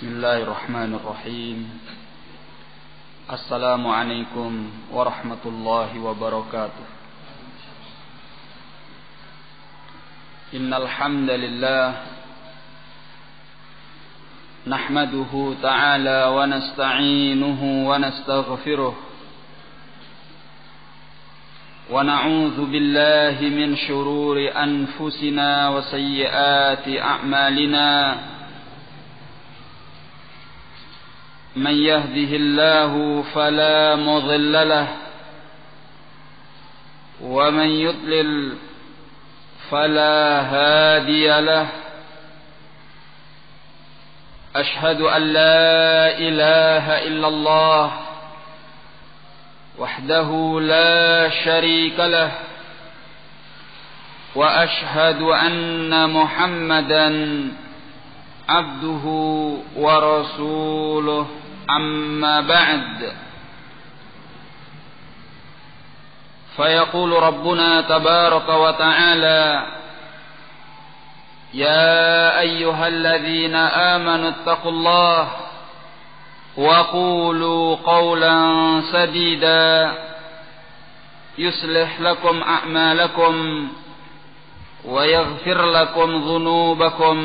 Bismillahirrahmanirrahim. Assalamualaikum warahmatullahi wabarakatuh. Innal hamdalillah nahmaduhu ta'ala wa nasta'inuhu wa nastaghfiruh wa na'udzu billahi min shururi anfusina wa sayyiati a'malina. من يهده الله فلا مضل له ومن يضلل فلا هادي له أشهد أن لا إله إلا الله وحده لا شريك له وأشهد أن محمدا عبده ورسوله أما بعد فيقول ربنا تبارك وتعالى يا أيها الذين آمنوا اتقوا الله وقولوا قولا سديدا يصلح لكم أعمالكم ويغفر لكم ذنوبكم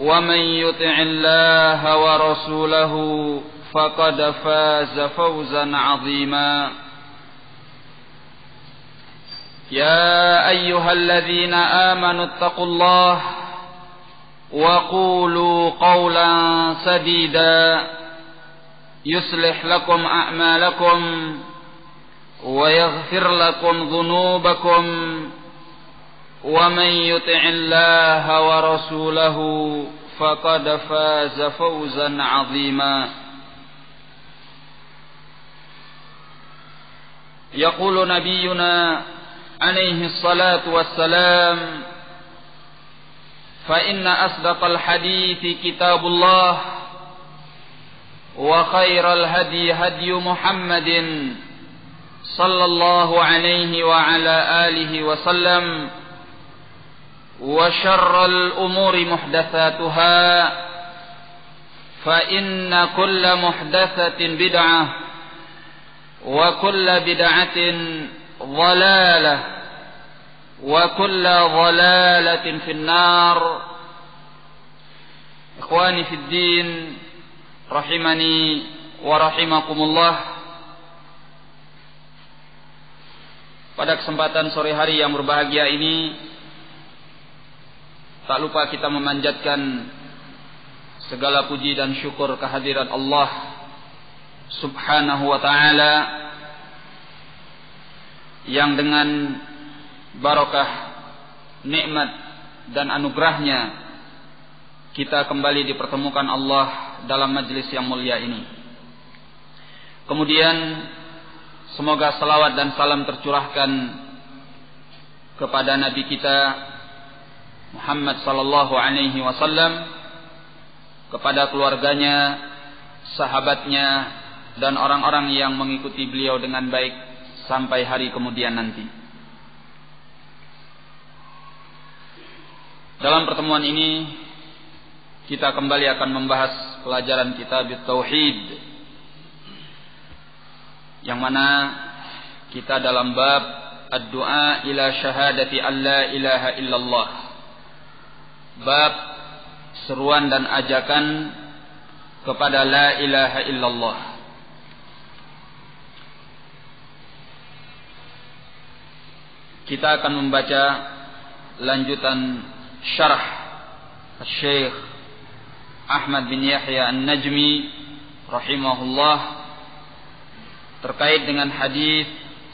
ومن يطع الله ورسوله فقد فاز فوزا عظيما يا أيها الذين آمنوا اتقوا الله وقولوا قولا سديدا يصلح لكم أعمالكم ويغفر لكم ذنوبكم ومن يطع الله ورسوله فقد فاز فوزا عظيما يقول نبينا عليه الصلاة والسلام فإن أصدق الحديث كتاب الله وخير الهدي هدي محمد صلى الله عليه وعلى آله وسلم وشر الأمور محدثاتها فإن كل محدثة بدعة وكل بدعة ضلالة وكل ضلالة في النار. إخواني في الدين رحمني ورحمكم الله. Pada kesempatan sore hari yang berbahagia ini, tak lupa kita memanjatkan segala puji dan syukur kehadirat Allah Subhanahu wa ta'ala yang dengan barakah, nikmat dan anugerahnya kita kembali dipertemukan Allah dalam majlis yang mulia ini. Kemudian semoga salawat dan salam tercurahkan kepada Nabi kita Muhammad sallallahu alaihi wasallam, kepada keluarganya, sahabatnya, dan orang-orang yang mengikuti beliau dengan baik sampai hari kemudian nanti. Dalam pertemuan ini kita kembali akan membahas pelajaran kitab Tauhid, yang mana kita dalam bab ad-du'a ila syahadati alla ilaha illallah, bab seruan dan ajakan kepada la ilaha illallah. Kita akan membaca lanjutan syarah Syekh Ahmad bin Yahya An-Najmi rahimahullah terkait dengan hadis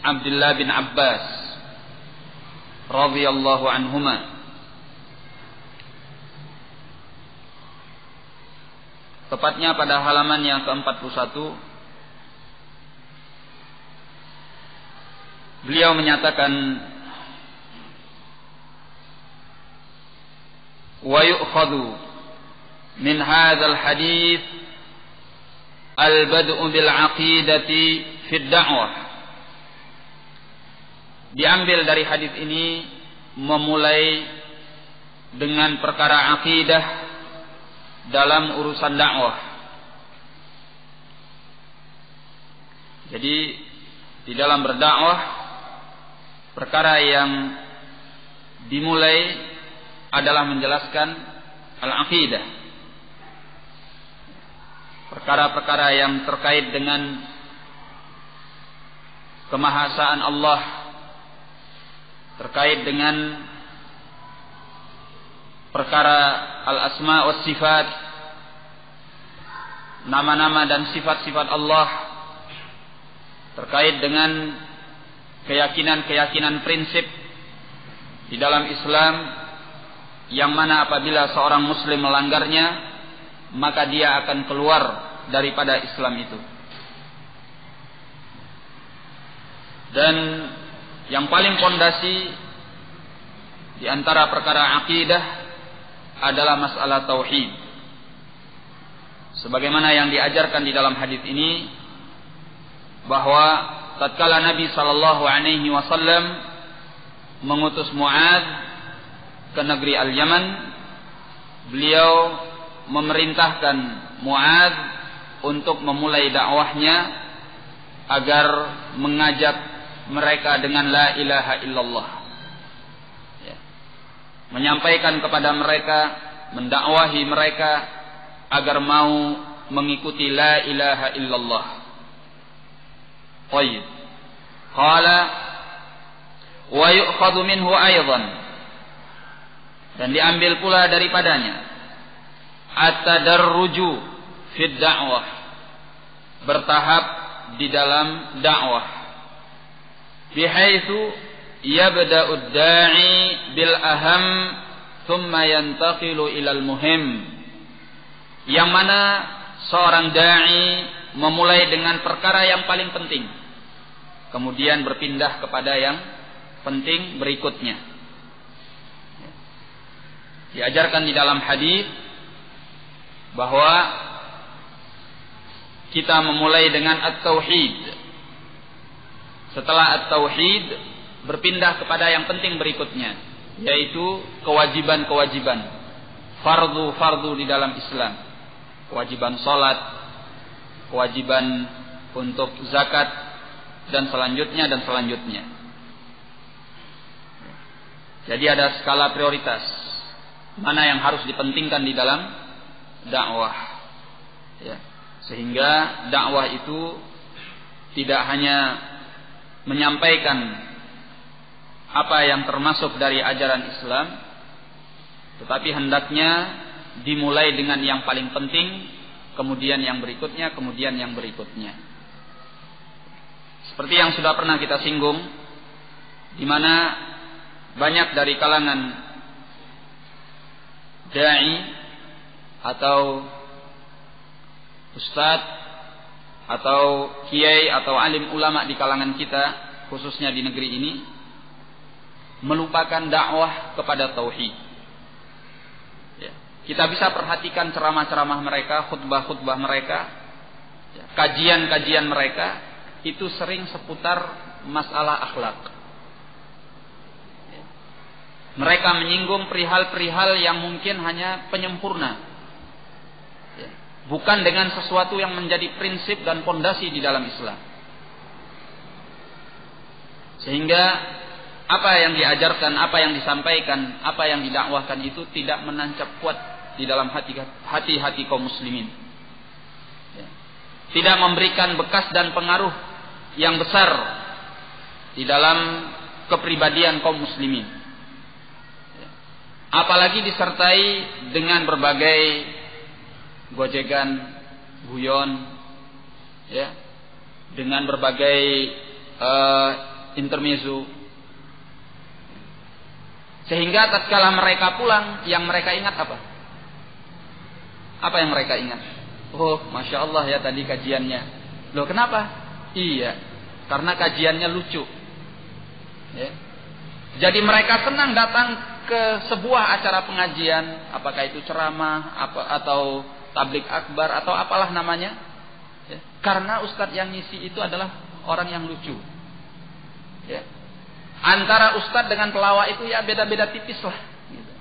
Abdullah bin Abbas radhiyallahu anhuma. Tepatnya pada halaman yang ke-41 beliau menyatakan wa yu'khadhu min hadzal hadits al-bad'u bil 'aqidati fi ad-da'wah. Diambil dari hadis ini memulai dengan perkara akidah dalam urusan dakwah. Jadi di dalam berdakwah, perkara yang dimulai adalah menjelaskan al-aqidah. Perkara-perkara yang terkait dengan kemahasaan Allah, terkait dengan perkara al-asma wa sifat, nama-nama dan sifat-sifat Allah, terkait dengan keyakinan-keyakinan prinsip di dalam Islam, yang mana apabila seorang muslim melanggarnya, maka dia akan keluar daripada Islam itu. Dan yang paling pondasi di antara perkara akidah adalah masalah tauhid. Sebagaimana yang diajarkan di dalam hadis ini, bahwa tatkala Nabi sallallahu alaihi wasallam mengutus Mu'adz ke negeri Al-Yaman, beliau memerintahkan Mu'adz untuk memulai dakwahnya agar mengajak mereka dengan la ilaha illallah, ya. Menyampaikan kepada mereka, mendakwahi mereka agar mau mengikuti la ilaha illallah. Baik. Qala wa yu'khadhu minhu aidan, dan diambil pula daripadanya at-tadarruju fid da'wah, bertahap di dalam dakwah, bihaitsu yabda'u ad-da'i bil aham thumma yantaqilu ilal muhim, yang mana seorang dai memulai dengan perkara yang paling penting, kemudian berpindah kepada yang penting berikutnya. Diajarkan di dalam hadis bahwa kita memulai dengan at-tauhid. Setelah at-tauhid, berpindah kepada yang penting berikutnya, yaitu kewajiban-kewajiban, fardu-fardu di dalam Islam. Kewajiban salat, kewajiban untuk zakat, dan selanjutnya dan selanjutnya. Jadi ada skala prioritas, mana yang harus dipentingkan di dalam dakwah, ya. Sehingga dakwah itu tidak hanya menyampaikan apa yang termasuk dari ajaran Islam, tetapi hendaknya dimulai dengan yang paling penting, kemudian yang berikutnya, kemudian yang berikutnya. Seperti yang sudah pernah kita singgung, di mana banyak dari kalangan dai atau ustadz atau kiai atau alim ulama di kalangan kita, khususnya di negeri ini, melupakan dakwah kepada tauhid. Ya. Kita bisa perhatikan ceramah-ceramah mereka, khutbah-khutbah mereka, ya, kajian-kajian mereka, itu sering seputar masalah akhlak. Ya. Mereka menyinggung perihal-perihal yang mungkin hanya penyempurna, ya, bukan dengan sesuatu yang menjadi prinsip dan pondasi di dalam Islam. Sehingga apa yang diajarkan, apa yang disampaikan, apa yang didakwahkan itu tidak menancap kuat di dalam hati-hati kaum muslimin, ya. Tidak memberikan bekas dan pengaruh yang besar di dalam kepribadian kaum muslimin, ya. Apalagi disertai dengan berbagai gojegan, guyon, ya, dengan berbagai intermezzo, sehingga tatkala mereka pulang, yang mereka ingat apa? Apa yang mereka ingat? Oh, Masya Allah ya tadi kajiannya. Loh kenapa? Iya, karena kajiannya lucu, ya. Jadi mereka senang datang ke sebuah acara pengajian, apakah itu ceramah, atau tablik akbar, atau apalah namanya, ya. Karena ustadz yang ngisi itu adalah orang yang lucu, ya. Antara ustadz dengan pelawak itu ya beda-beda tipis lah, gitu.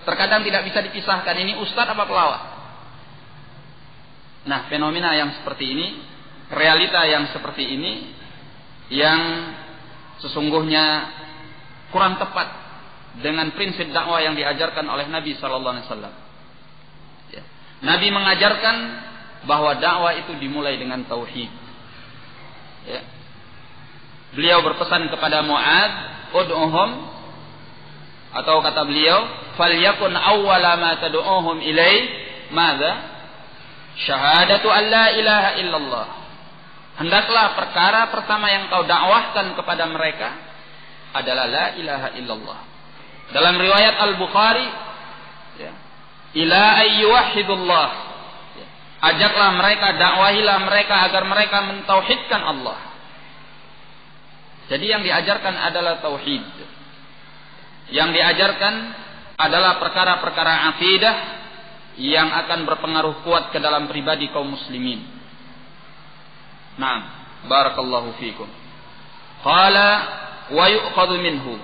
Terkadang tidak bisa dipisahkan ini ustadz apa pelawak. Nah, fenomena yang seperti ini, realita yang seperti ini yang sesungguhnya kurang tepat dengan prinsip dakwah yang diajarkan oleh Nabi sallallahu alaihi wasallam. Ya. Nabi mengajarkan bahwa dakwah itu dimulai dengan tauhid. Ya. Beliau berpesan kepada Mu'adz, "Ud'uhum," atau kata beliau, "Falyakun awwala ma tad'uhum ilai madza? Syahadatu an la ilaha illallah." Hendaklah perkara pertama yang kau dakwahkan kepada mereka adalah la ilaha illallah. Dalam riwayat Al-Bukhari, ya, ila ayyuhidullah. Ya, ajaklah mereka, dakwahilah mereka agar mereka mentauhidkan Allah. Jadi yang diajarkan adalah tauhid. Yang diajarkan adalah perkara-perkara akidah yang akan berpengaruh kuat ke dalam pribadi kaum muslimin. Naam, barakallahu fikum. Qala wa yu'khadhu minhu.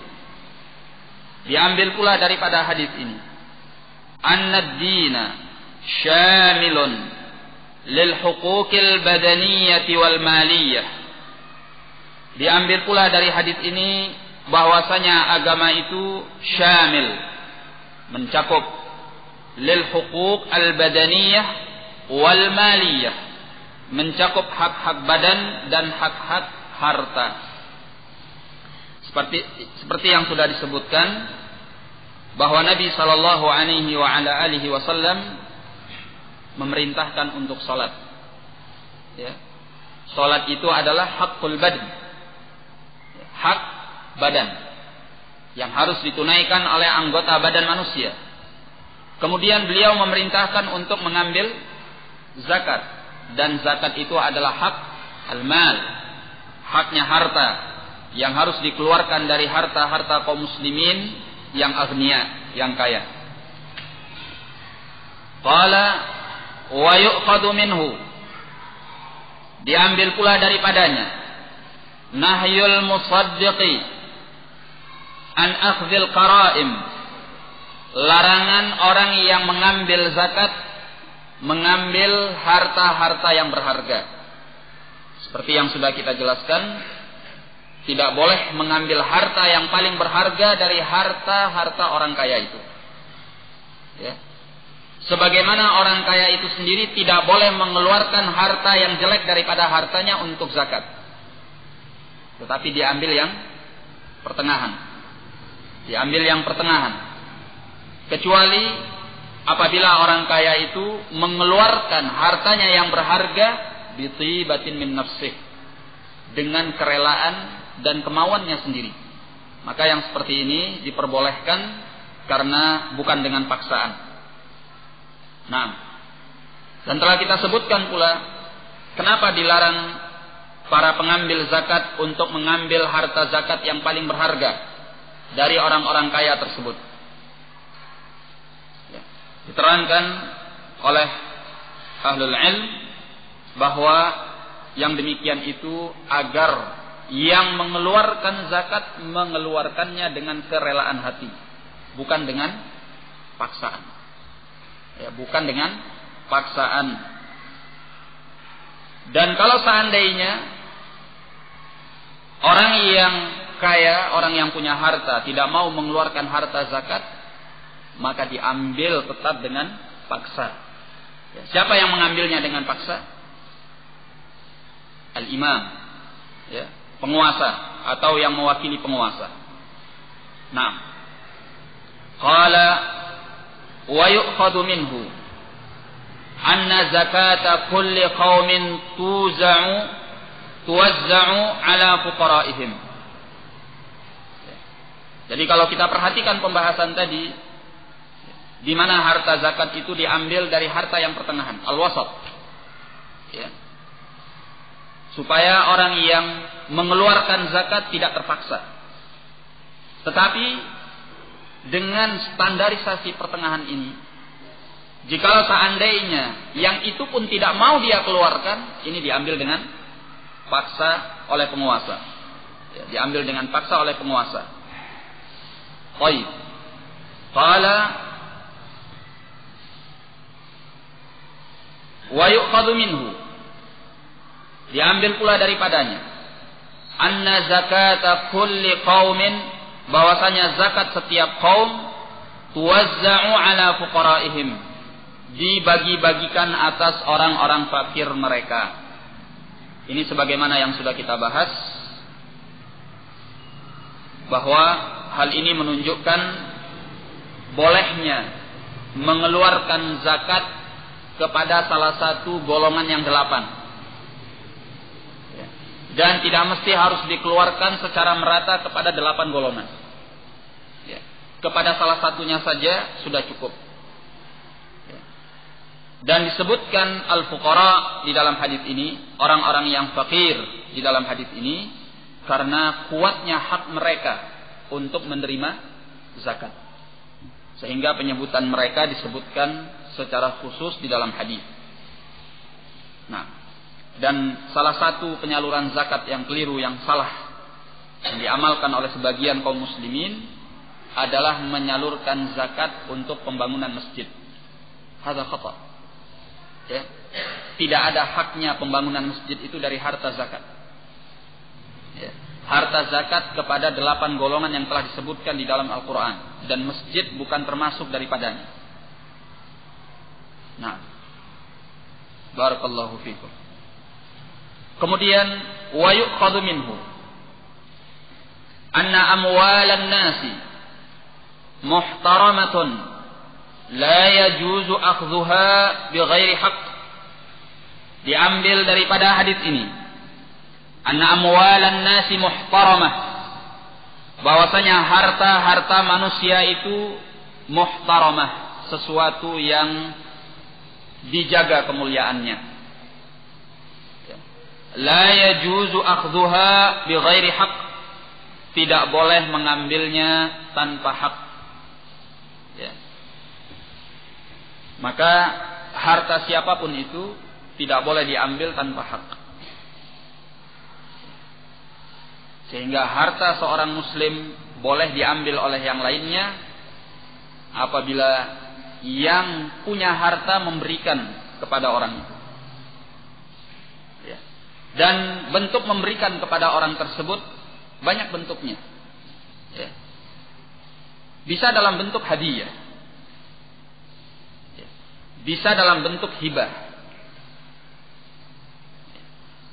Diambil pula daripada hadis ini, anna ad-dina syamilun lil huquqil badaniyyah wal maliyah. Diambil pula dari hadis ini bahwasanya agama itu syamil, mencakup lil huquq al badaniyah wal maliyah, mencakup hak-hak badan dan hak-hak harta. Seperti yang sudah disebutkan bahwa Nabi sallallahu alaihi wa ala alihi wasallam memerintahkan untuk salat. Ya. Salat itu adalah hakul badan. Hak badan yang harus ditunaikan oleh anggota badan manusia. Kemudian beliau memerintahkan untuk mengambil zakat, dan zakat itu adalah hak al-mal, haknya harta yang harus dikeluarkan dari harta-harta kaum muslimin yang agniya, yang kaya. Qala wa yu'khadhu minhu. Diambil pula daripadanya nahyul musaddiqi an akhdhil qara'im, larangan orang yang mengambil zakat mengambil harta-harta yang berharga. Seperti yang sudah kita jelaskan, tidak boleh mengambil harta yang paling berharga dari harta-harta orang kaya itu. Ya. Sebagaimana orang kaya itu sendiri tidak boleh mengeluarkan harta yang jelek daripada hartanya untuk zakat. Tetapi diambil yang pertengahan. Diambil yang pertengahan. Kecuali apabila orang kaya itu mengeluarkan hartanya yang berharga bitibatin min nafsih, dengan kerelaan dan kemauannya sendiri. Maka yang seperti ini diperbolehkan karena bukan dengan paksaan. Nah, dan telah kita sebutkan pula kenapa dilarang para pengambil zakat untuk mengambil harta zakat yang paling berharga dari orang-orang kaya tersebut. Ya. Diterangkan oleh ahlul ilm bahwa yang demikian itu agar yang mengeluarkan zakat mengeluarkannya dengan kerelaan hati, bukan dengan paksaan. Ya, bukan dengan paksaan. Dan kalau seandainya orang yang kaya, orang yang punya harta tidak mau mengeluarkan harta zakat, maka diambil tetap dengan paksa. Ya, siapa yang mengambilnya dengan paksa? Al-imam, ya, penguasa atau yang mewakili penguasa. Nah, qala wa yu'khadhu minhu anna zakata kulli qaumin tuwazza'u ala fuqara'ihim. Jadi kalau kita perhatikan pembahasan tadi, di mana harta zakat itu diambil dari harta yang pertengahan, al-wasat. Ya. Supaya orang yang mengeluarkan zakat tidak terpaksa. Tetapi dengan standarisasi pertengahan ini, jikalau seandainya yang itu pun tidak mau dia keluarkan, ini diambil dengan paksa oleh penguasa. Ya, diambil dengan paksa oleh penguasa. Baik. Qala Wa yu'khadhu minhu, diambil pula daripadanya, anna zakata kulli qaumin, bahwasanya zakat setiap kaum, tuwazza'u ala fuqaraihim, dibagi-bagikan atas orang-orang fakir mereka. Ini sebagaimana yang sudah kita bahas, bahwa hal ini menunjukkan bolehnya mengeluarkan zakat kepada salah satu golongan yang 8, dan tidak mesti harus dikeluarkan secara merata kepada 8 golongan. Kepada salah satunya saja sudah cukup. Dan disebutkan al-fuqara di dalam hadis ini, orang-orang yang fakir di dalam hadis ini, karena kuatnya hak mereka untuk menerima zakat, sehingga penyebutan mereka disebutkan secara khusus di dalam hadis. Nah, dan salah satu penyaluran zakat yang keliru, yang salah, yang diamalkan oleh sebagian kaum muslimin adalah menyalurkan zakat untuk pembangunan masjid. Hadza khata'. Ya. Tidak ada haknya pembangunan masjid itu dari harta zakat. Ya. Harta zakat kepada 8 golongan yang telah disebutkan di dalam Al-Quran, dan masjid bukan termasuk daripadanya. Nah, barakallahu fikum. Kemudian wa yu'khadhu minhu anna amwalan nasi muhtaramatun la yajuzu akhdhuha bighairi haqq. Diambil daripada hadis ini, anna amwalan nasi muhtaramah, bahwasanya harta-harta manusia itu muhtaramah, sesuatu yang dijaga kemuliaannya. La yajuzu akhdhuha bighairi haqq, tidak boleh mengambilnya tanpa hak. Ya. Maka harta siapapun itu tidak boleh diambil tanpa hak. Sehingga harta seorang muslim boleh diambil oleh yang lainnya apabila yang punya harta memberikan kepada orang itu. Ya. Dan bentuk memberikan kepada orang tersebut banyak bentuknya. Ya. Bisa dalam bentuk hadiah, bisa dalam bentuk hibah,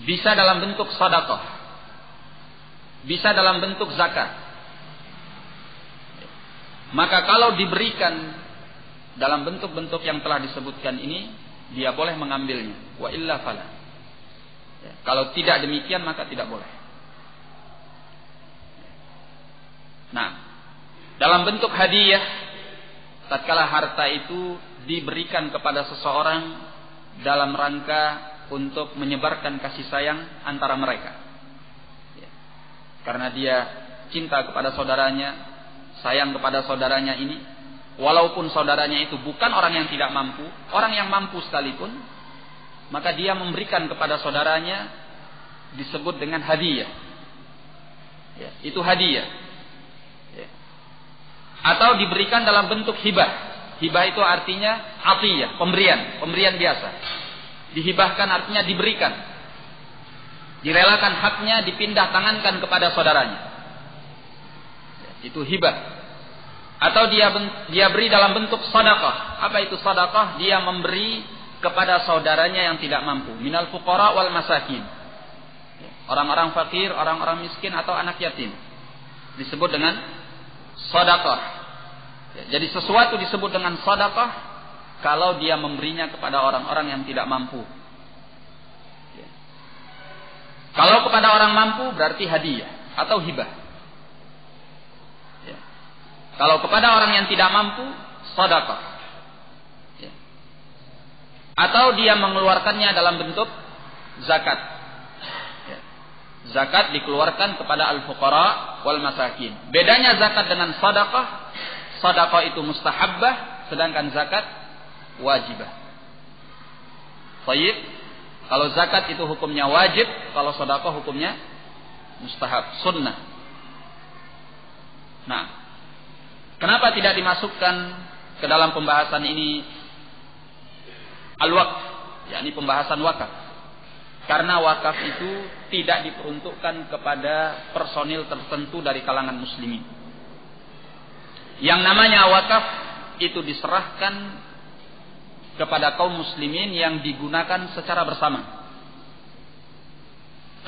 bisa dalam bentuk sedekah, bisa dalam bentuk zakat. Maka kalau diberikan dalam bentuk-bentuk yang telah disebutkan ini, dia boleh mengambilnya. Wa illa fala. Kalau tidak demikian maka tidak boleh. Nah, dalam bentuk hadiah, tatkala harta itu diberikan kepada seseorang dalam rangka untuk menyebarkan kasih sayang antara mereka, ya. Karena dia cinta kepada saudaranya, sayang kepada saudaranya ini, walaupun saudaranya itu bukan orang yang tidak mampu, orang yang mampu sekalipun, maka dia memberikan kepada saudaranya, disebut dengan hadiah, ya, itu hadiah, ya. Atau diberikan dalam bentuk hibah. Hibah itu artinya atiyah, pemberian biasa. Dihibahkan artinya diberikan, direlakan haknya dipindah tangankan kepada saudaranya, itu hibah. Atau dia beri dalam bentuk sedekah. Apa itu sedekah? Dia memberi kepada saudaranya yang tidak mampu, minal fuqara wal masakin, orang-orang fakir, orang-orang miskin atau anak yatim, disebut dengan sedekah. Jadi sesuatu disebut dengan sedekah kalau dia memberinya kepada orang-orang yang tidak mampu. Kalau kepada orang mampu berarti hadiah atau hibah. Kalau kepada orang yang tidak mampu, sedekah. Atau dia mengeluarkannya dalam bentuk zakat. Zakat dikeluarkan kepada al-fuqara wal masakin. Bedanya zakat dengan sedekah, sedekah itu mustahabbah, sedangkan zakat wajibah. Baik, kalau zakat itu hukumnya wajib, kalau sedekah hukumnya mustahab, sunnah. Nah, kenapa tidak dimasukkan ke dalam pembahasan ini al-waqf, yakni pembahasan wakaf. Karena wakaf itu tidak diperuntukkan kepada personil tertentu dari kalangan muslimin. Yang namanya wakaf itu diserahkan kepada kaum muslimin yang digunakan secara bersama.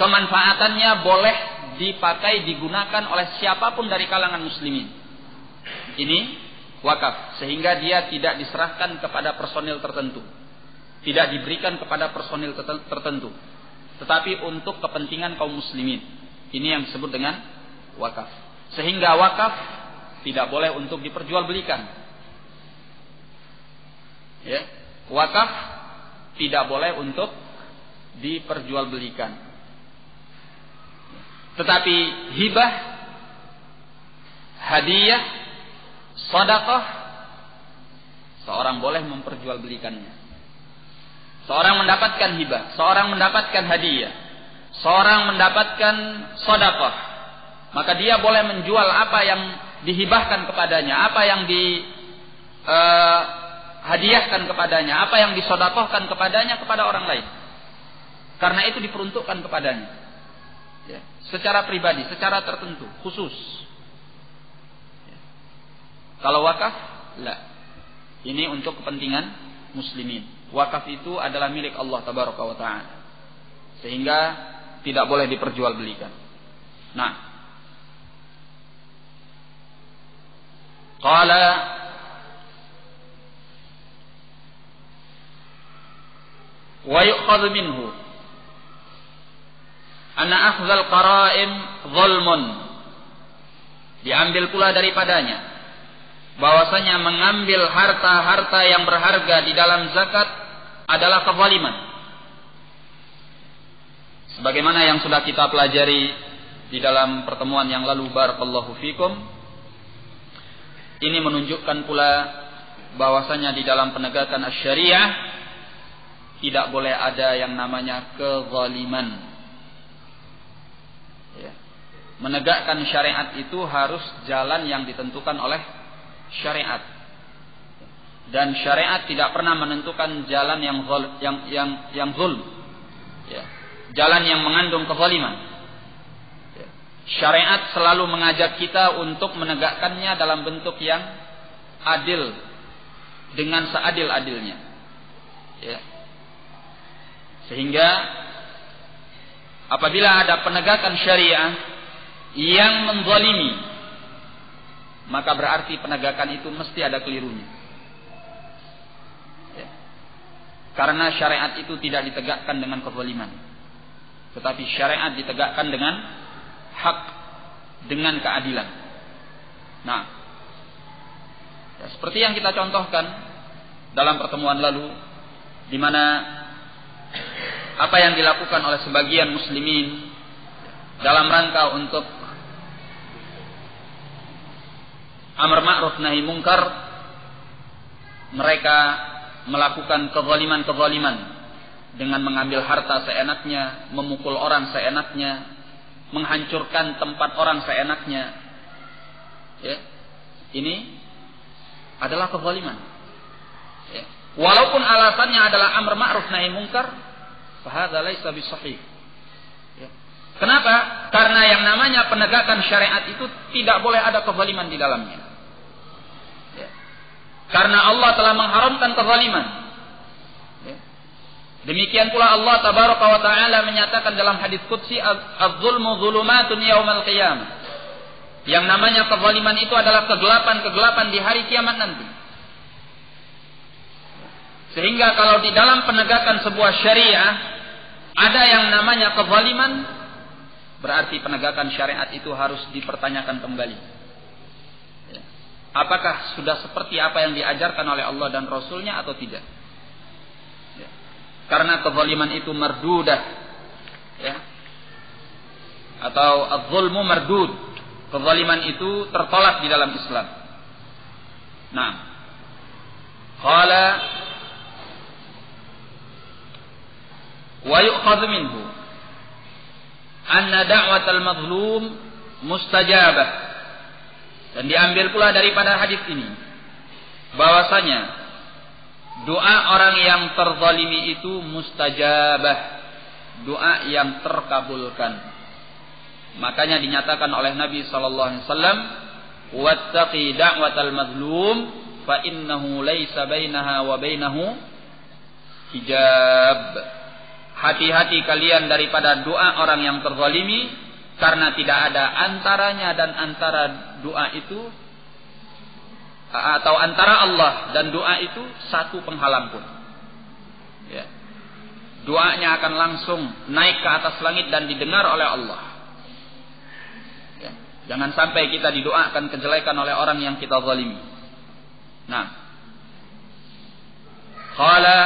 Kemanfaatannya boleh dipakai, digunakan oleh siapapun dari kalangan muslimin. Ini wakaf, sehingga dia tidak diserahkan kepada personil tertentu, tidak diberikan kepada personil tertentu, tetapi untuk kepentingan kaum muslimin. Ini yang disebut dengan wakaf. Sehingga wakaf tidak boleh untuk diperjualbelikan. Ya, wakaf tidak boleh untuk diperjualbelikan. Tetapi hibah, hadiah, sedekah, seorang boleh memperjualbelikannya. Seorang mendapatkan hibah, seorang mendapatkan hadiah, seorang mendapatkan sedekah, maka dia boleh menjual apa yang dihibahkan kepadanya, apa yang dihadiahkan kepadanya, apa yang disedekahkan kepadanya kepada orang lain. Karena itu diperuntukkan kepadanya. Ya, secara pribadi, secara tertentu, khusus. Ya. Kalau wakaf, la. Ini untuk kepentingan muslimin. Wakaf itu adalah milik Allah Tabaraka wa Ta'ala, sehingga tidak boleh diperjualbelikan. Nah, qala wa yu'khadhu minhu anna akhdhal qara'im zulmun. Diambil pula daripadanya bahwasanya mengambil harta-harta yang berharga di dalam zakat adalah kezaliman. Sebagaimana yang sudah kita pelajari di dalam pertemuan yang lalu, barakallahu fikum, ini menunjukkan pula bahwasanya di dalam penegakan asy-syariah tidak boleh ada yang namanya kezaliman. Ya. Menegakkan syariat itu harus jalan yang ditentukan oleh syariat, dan syariat tidak pernah menentukan jalan yang zulm, ya. Jalan yang mengandung kezaliman. Ya. Syariat selalu mengajak kita untuk menegakkannya dalam bentuk yang adil, dengan seadil-adilnya. Ya. Sehingga apabila ada penegakan syariah yang menzalimi, maka berarti penegakan itu mesti ada kelirunya. Ya. Karena syariat itu tidak ditegakkan dengan kezaliman, tetapi syariat ditegakkan dengan hak, dengan keadilan. Nah, ya, seperti yang kita contohkan dalam pertemuan lalu, di mana apa yang dilakukan oleh sebagian muslimin dalam rangka untuk amar ma'ruf nahi mungkar, mereka melakukan kezaliman-kezaliman dengan mengambil harta seenaknya, memukul orang seenaknya, menghancurkan tempat orang seenaknya. Ya. Ini adalah kezaliman. Ya. Walaupun alasannya adalah amar ma'ruf nahi mungkar, fahadza laisa bisahih. Ya. Kenapa? Karena yang namanya penegakan syariat itu tidak boleh ada kezaliman di dalamnya. Ya. Karena Allah telah mengharamkan kezaliman. Ya. Demikian pula Allah Tabaraka wa Ta'ala menyatakan dalam hadis qudsi, az-zulmu zulumatun yaumal qiyamah. Yang namanya kezaliman itu adalah kegelapan-kegelapan di hari kiamat nanti. Sehingga kalau di dalam penegakan sebuah syariah ada yang namanya kezaliman, berarti penegakan syariat itu harus dipertanyakan kembali. Ya. Apakah sudah seperti apa yang diajarkan oleh Allah dan Rasulnya atau tidak? Ya. Karena kezaliman itu mardudah, ya. Atau az-zulmu mardud. Kezaliman itu tertolak di dalam Islam. Nah, qala wa yu'khadhu minhu anna da'watal mazlum mustajabah. Dan diambil pula daripada hadis ini bahwasanya doa orang yang terzalimi itu mustajabah, doa yang terkabulkan. Makanya dinyatakan oleh Nabi sallallahu alaihi wasallam, wattaqi da'watal mazlum fa innahu laisa bainaha wa bainahu hijab. Hati-hati kalian daripada doa orang yang terzalimi, karena tidak ada antaranya dan antara doa itu, atau antara Allah dan doa itu satu penghalang pun. Ya. Doanya akan langsung naik ke atas langit dan didengar oleh Allah. Ya. Jangan sampai kita didoakan kejelekan oleh orang yang kita zalimi. Nah, qala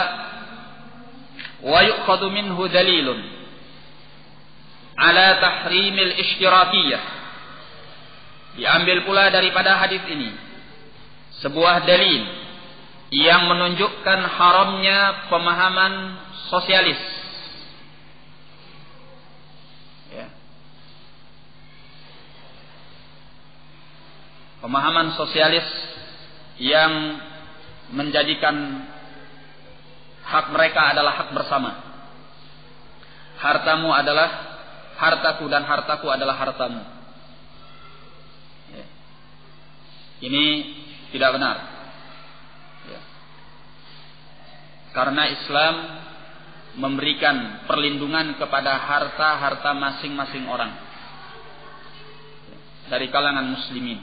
wa yu'khadhu minhu dalilun ala tahrimil ishtirakiyah. Diambil pula daripada hadis ini sebuah dalil yang menunjukkan haramnya pemahaman sosialis. Ya. Pemahaman sosialis yang menjadikan hak mereka adalah hak bersama. Hartamu adalah hartaku dan hartaku adalah hartamu. Ya. Ini tidak benar. Ya. Karena Islam memberikan perlindungan kepada harta-harta masing-masing orang dari kalangan muslimin.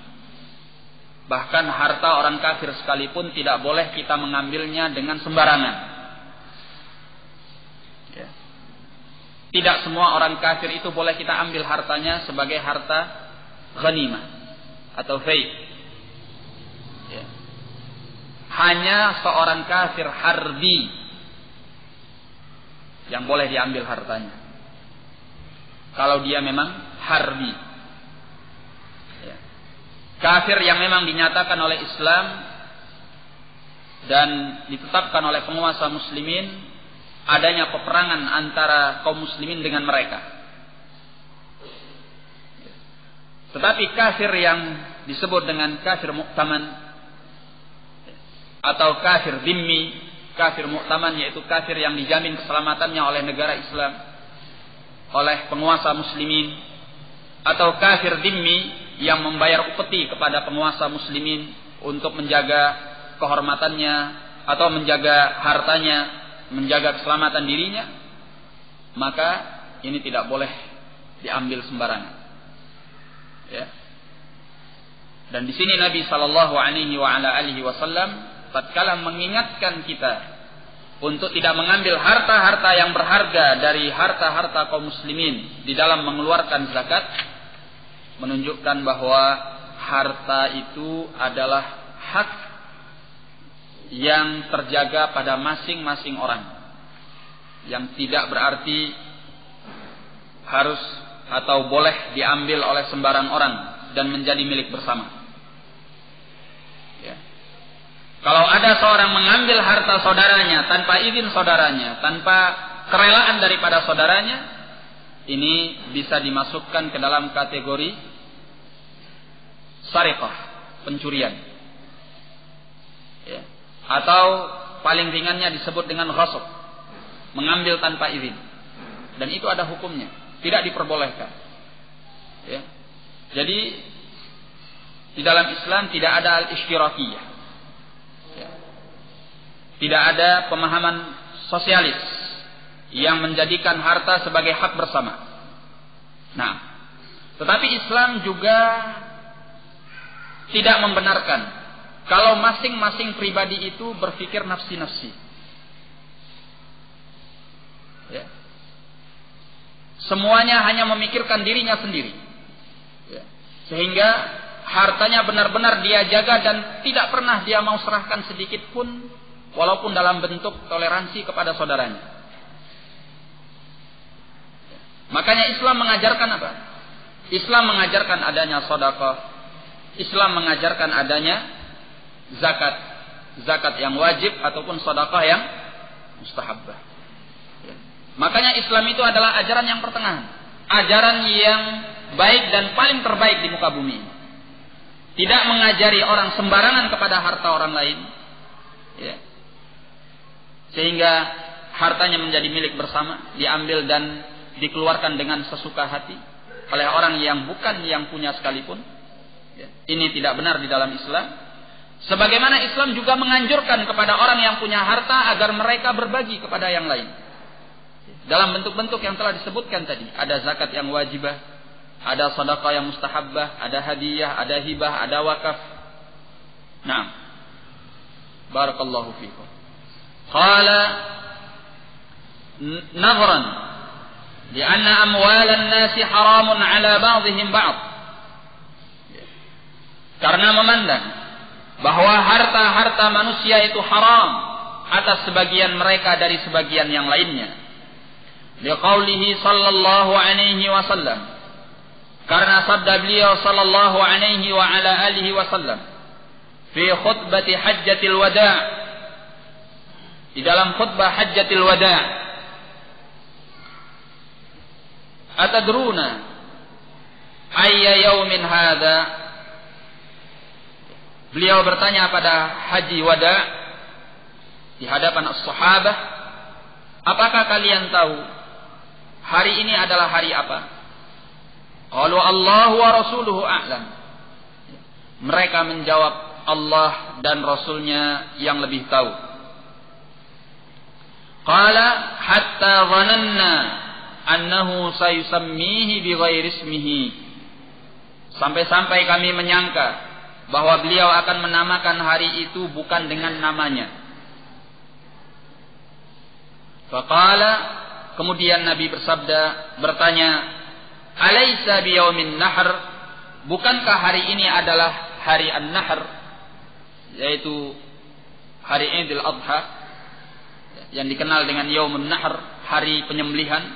Bahkan harta orang kafir sekalipun tidak boleh kita mengambilnya dengan sembarangan. Ya. Tidak semua orang kafir itu boleh kita ambil hartanya sebagai harta ghanimah atau fai'. Ya. Hanya seorang kafir harbi yang boleh diambil hartanya, kalau dia memang harbi. Ya. Kafir yang memang dinyatakan oleh Islam dan ditetapkan oleh penguasa muslimin adanya peperangan antara kaum muslimin dengan mereka. Ya. Tetapi kafir yang disebut dengan kafir mu'taman atau kafir dhimmi, kafir mu'taman yaitu kafir yang dijamin keselamatannya oleh negara Islam, oleh penguasa muslimin, atau kafir dhimmi yang membayar upeti kepada penguasa muslimin untuk menjaga kehormatannya atau menjaga hartanya, menjaga keselamatan dirinya, maka ini tidak boleh diambil sembarangan. Ya. Dan di sini Nabi sallallahu alaihi wasallam tatkala mengingatkan kita untuk tidak mengambil harta-harta yang berharga dari harta-harta kaum muslimin di dalam mengeluarkan zakat, menunjukkan bahwa harta itu adalah hak yang terjaga pada masing-masing orang, yang tidak berarti harus atau boleh diambil oleh sembarang orang dan menjadi milik bersama. Kalau ada seorang mengambil harta saudaranya tanpa izin saudaranya, tanpa kerelaan daripada saudaranya, ini bisa dimasukkan ke dalam kategori sariqah, pencurian. Ya. Atau paling ringannya disebut dengan ghasab, mengambil tanpa izin. Dan itu ada hukumnya, tidak diperbolehkan. Ya. Jadi di dalam Islam tidak ada al-ishtirakiyah. Tidak ada pemahaman sosialis yang menjadikan harta sebagai hak bersama. Nah, tetapi Islam juga tidak membenarkan kalau masing-masing pribadi itu berpikir nafsi-nafsi. Ya. Semuanya hanya memikirkan dirinya sendiri. Ya. Sehingga hartanya benar-benar dia jaga dan tidak pernah dia mau serahkan sedikit pun, walaupun dalam bentuk toleransi kepada saudaranya. Makanya Islam mengajarkan apa? Islam mengajarkan adanya sedekah. Islam mengajarkan adanya zakat. Zakat yang wajib ataupun sedekah yang mustahabbah. Makanya Islam itu adalah ajaran yang pertengahan. Ajaran yang baik dan paling terbaik di muka bumi. Tidak mengajari orang sembarangan kepada harta orang lain. Ya. sehingga hartanya menjadi milik bersama, diambil dan dikeluarkan dengan sesuka hati oleh orang yang bukan yang punya sekalipun. Ini tidak benar di dalam Islam. Sebagaimana Islam juga menganjurkan kepada orang yang punya harta agar mereka berbagi kepada yang lain. Dalam bentuk-bentuk yang telah disebutkan tadi. Ada zakat yang wajibah, ada sedekah yang mustahabbah, ada hadiah, ada hibah, ada wakaf. Naam. Barakallahu fikum. Qala nadhran li'anna amwalan nasi haramun ala ba'dihim ba'd. Karena memandang bahwa harta-harta manusia itu haram atas sebagian mereka dari sebagian yang lainnya. Liqaulihi sallallahu alaihi wasallam, karena sabda beliau sallallahu alaihi wa ala alihi wasallam fi khutbati hajjatil wada', di dalam khutbah hajjatil wada', atadruna ayya yaumin hadha. Beliau bertanya pada haji wada di hadapan as-sahabah, apakah kalian tahu hari ini adalah hari apa? Qalu Allah wa rasuluhu a'lam. Mereka menjawab, Allah dan Rasulnya yang lebih tahu. Qala hatta dhananna annahu sayusammihi bighairi ismihi. Sampai-sampai kami menyangka bahwa beliau akan menamakan hari itu bukan dengan namanya. Faqala, kemudian Nabi bertanya, alaysa biyaumin nahr, bukankah hari ini adalah hari an-nahr, yaitu hari Idul Adha yang dikenal dengan yaumun nahr, hari penyembelihan,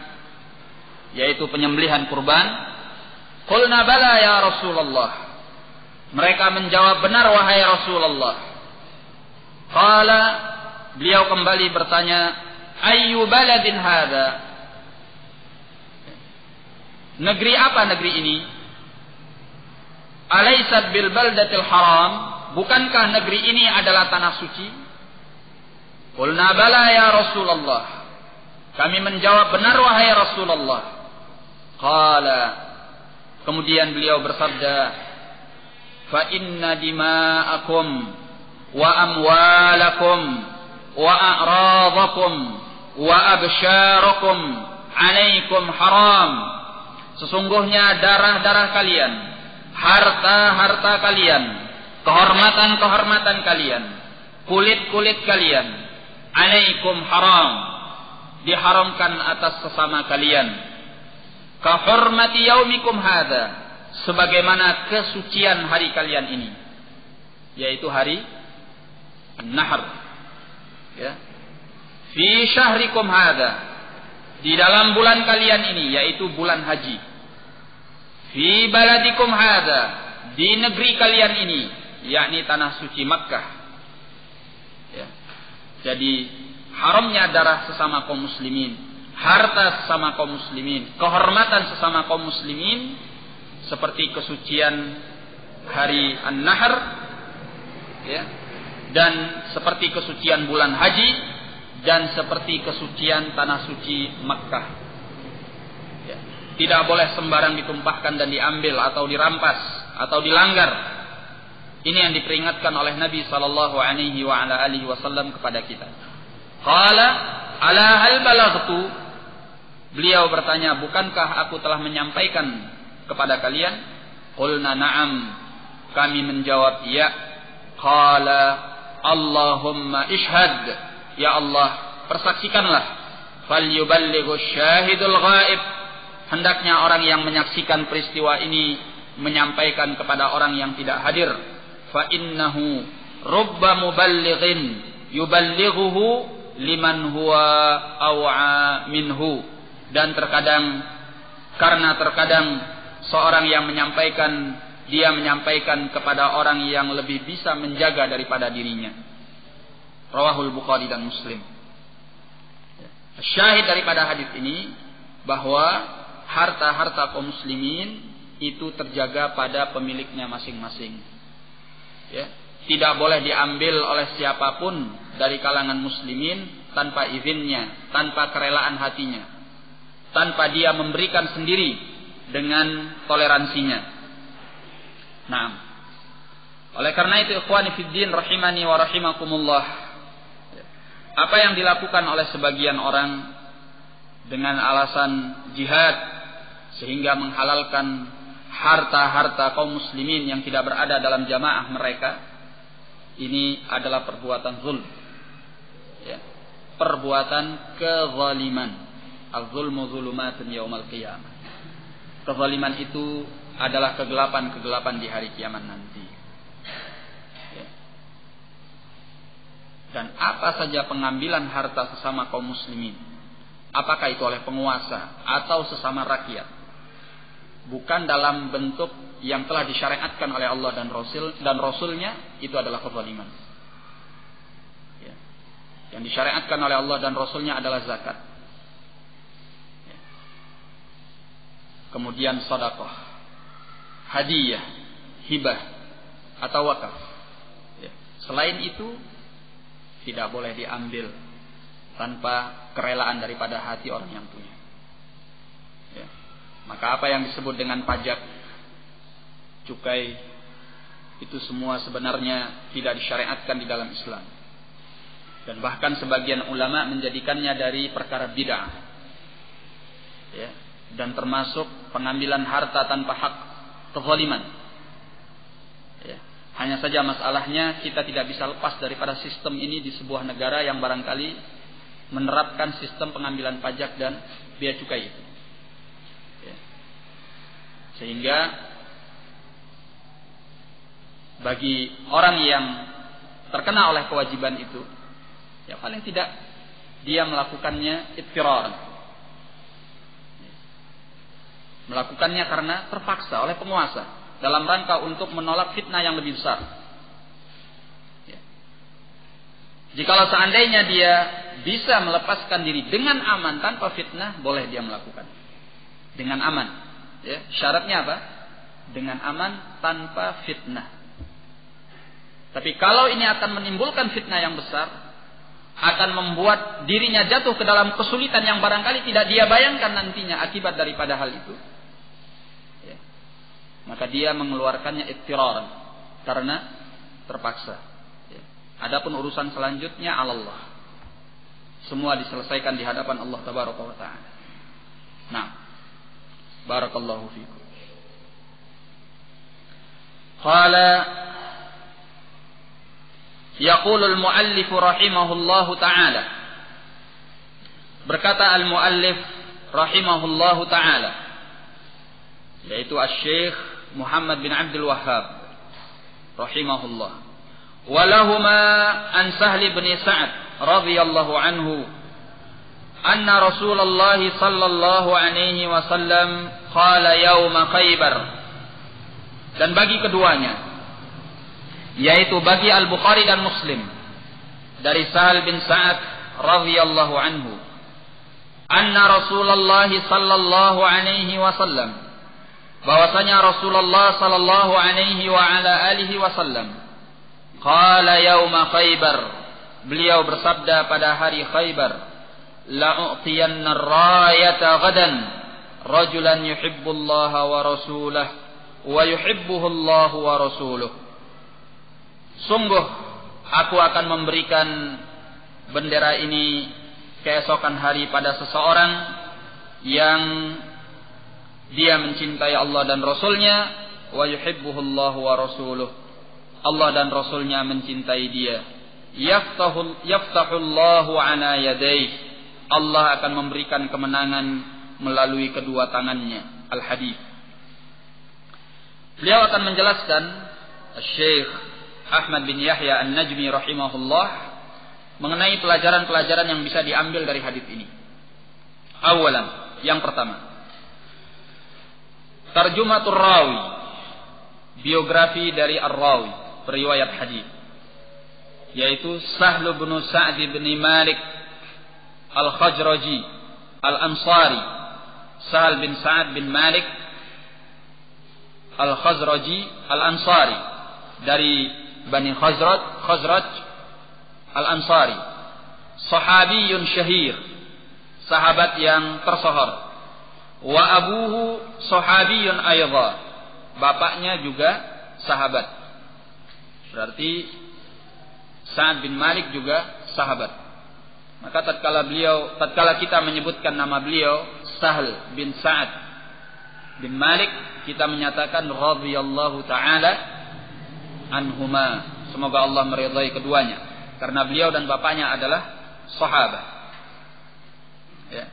yaitu penyembelihan kurban. Qulna bala ya Rasulullah. Mereka menjawab, benar wahai Rasulullah. Qala, beliau kembali bertanya, ayyu baladin hadha? Negeri apa negeri ini? Alaysat bil baldatil haram? Bukankah negeri ini adalah tanah suci? Qulna bala ya Rasulullah. Kami menjawab, benar wahai Rasulullah. Qala, kemudian beliau bersabda, fa inna dima'akum wa amwalakum wa a'radakum wa absyarakum alaikum haram. Sesungguhnya darah-darah kalian, harta-harta kalian, kehormatan-kehormatan kalian, kulit-kulit kalian, alaikum haram, diharamkan atas sesama kalian. Ka hurmati yaumikum hadza, sebagaimana kesucian hari kalian ini, yaitu hari An-Nahr, ya. Fi syahrikum hadza, di dalam bulan kalian ini, yaitu bulan haji. Fi baladikum hadza, di negeri kalian ini, yakni tanah suci Makkah, ya. Jadi haramnya darah sesama kaum muslimin, harta sesama kaum muslimin, kehormatan sesama kaum muslimin, seperti kesucian hari An-Nahr, ya, dan seperti kesucian bulan haji, dan seperti kesucian tanah suci Makkah, ya. Tidak boleh sembarang ditumpahkan dan diambil atau dirampas atau dilanggar. Ini yang diperingatkan oleh Nabi sallallahu alaihi wa ala alihi wasallam kepada kita. Qala ala hal balaghtu, beliau bertanya, bukankah aku telah menyampaikan kepada kalian? Qulna na'am, kami menjawab ya. Qala Allahumma ishhad, ya Allah persaksikanlah. Falyuballighu syahidul ghaib, hendaknya orang yang menyaksikan peristiwa ini menyampaikan kepada orang yang tidak hadir. Fa innahu rubba muballighin yuballighuhu liman huwa aw'a minhu, dan karena terkadang seorang yang menyampaikan, dia menyampaikan kepada orang yang lebih bisa menjaga daripada dirinya. Rawahul Bukhari dan Muslim. Syahid daripada hadis ini bahwa harta-harta kaum muslimin itu terjaga pada pemiliknya masing-masing. Ya, tidak boleh diambil oleh siapapun dari kalangan muslimin tanpa izinnya, tanpa kerelaan hatinya, tanpa dia memberikan sendiri dengan toleransinya. Nah, oleh karena itu ikhwani fiddin rahimani wa rahimakumullah, apa yang dilakukan oleh sebagian orang dengan alasan jihad sehingga menghalalkan harta-harta kaum muslimin yang tidak berada dalam jamaah mereka, ini adalah perbuatan zulm, ya, perbuatan kezaliman. Az-zulmu zulumatun yaumal qiyamah. Kezaliman itu adalah kegelapan-kegelapan di hari kiamat nanti. Ya. Dan apa saja pengambilan harta sesama kaum muslimin, apakah itu oleh penguasa atau sesama rakyat, bukan dalam bentuk yang telah disyariatkan oleh Allah dan Rasulnya, itu adalah kezaliman. Ya. Yang disyariatkan oleh Allah dan Rasulnya adalah zakat, ya. Kemudian sedekah, hadiah, hibah atau wakaf. Ya. Selain itu tidak boleh diambil tanpa kerelaan daripada hati orang yang punya. Ya. Maka apa yang disebut dengan pajak, cukai, itu semua sebenarnya tidak disyariatkan di dalam Islam. Dan bahkan sebagian ulama menjadikannya dari perkara bid'ah. Ya. Dan termasuk pengambilan harta tanpa hak, kezaliman. Ya. Hanya saja masalahnya kita tidak bisa lepas daripada sistem ini di sebuah negara yang barangkali menerapkan sistem pengambilan pajak dan bea cukai itu. Ya. Sehingga bagi orang yang terkena oleh kewajiban itu, ya paling tidak dia melakukannya ittirar, melakukannya karena terpaksa oleh penguasa dalam rangka untuk menolak fitnah yang lebih besar. Ya. Jikalau seandainya dia bisa melepaskan diri dengan aman tanpa fitnah, boleh dia melakukan dengan aman. Ya. Syaratnya apa? Dengan aman tanpa fitnah. Tapi kalau ini akan menimbulkan fitnah yang besar, akan membuat dirinya jatuh ke dalam kesulitan yang barangkali tidak dia bayangkan nantinya akibat daripada hal itu, ya, maka dia mengeluarkannya ittirar karena terpaksa. Ya. Adapun urusan selanjutnya Allah, semua diselesaikan di hadapan Allah Tabaraka wa Ta'ala. Nah, barakallahu fikum. Qala yaqulul muallif rahimahullahu ta'ala, berkata al-muallif rahimahullahu ta'ala, yaitu Asy-Syaikh Muhammad bin Abdul Wahhab rahimahullah, walahuma an Sahl bin Sa'ad radhiyallahu anhu anna Rasulullah sallallahu alaihi wasallam qala yauma Khaybar, dan bagi keduanya, yaitu bagi Al-Bukhari dan Muslim, dari Sahl bin Sa'ad radhiyallahu anhu, anna Rasulullah sallallahu alaihi wasallam, bahwasanya Rasulullah sallallahu alaihi wa ala alihi wasallam, qala yauma Khaybar, beliau bersabda pada hari Khaybar, la'u'tiyanna ar-rayata ghadan rajulan yuhibbullaha wa rasulahu wa yuhibbuhu Allah wa rasuluhu, sungguh aku akan memberikan bendera ini keesokan hari pada seseorang yang dia mencintai Allah dan Rasulnya, wa yuhibbuhullahu wa rasuluh, Allah dan Rasulnya mencintai dia, yaftahullahu ala yadayhi, Allah akan memberikan kemenangan melalui kedua tangannya. Al-Hadits. Beliau akan menjelaskan, Syekh Ahmad bin Yahya An-Najmi rahimahullah, mengenai pelajaran-pelajaran yang bisa diambil dari hadis ini. Awalan, yang pertama, tarjumatur rawi, biografi dari ar-rawi, periwayat hadis, yaitu Sahl bin Sa'd bin Malik Al-Khazraji Al-Ansari. Sahl bin Sa'd bin Malik Al-Khazraji Al-Ansari, dari Bani Khazraj Al-Ansari. sahabiyun syahir, sahabat yang tersohor. Wa abuhu sahabiyun aydha, bapaknya juga sahabat. Berarti Sa'ad bin Malik juga sahabat. Maka tatkala kita menyebutkan nama beliau Sahl bin Sa'ad bin Malik, kita menyatakan radhiyallahu taala anhuma, semoga Allah meridai keduanya, karena beliau dan bapaknya adalah sahabat. Ya.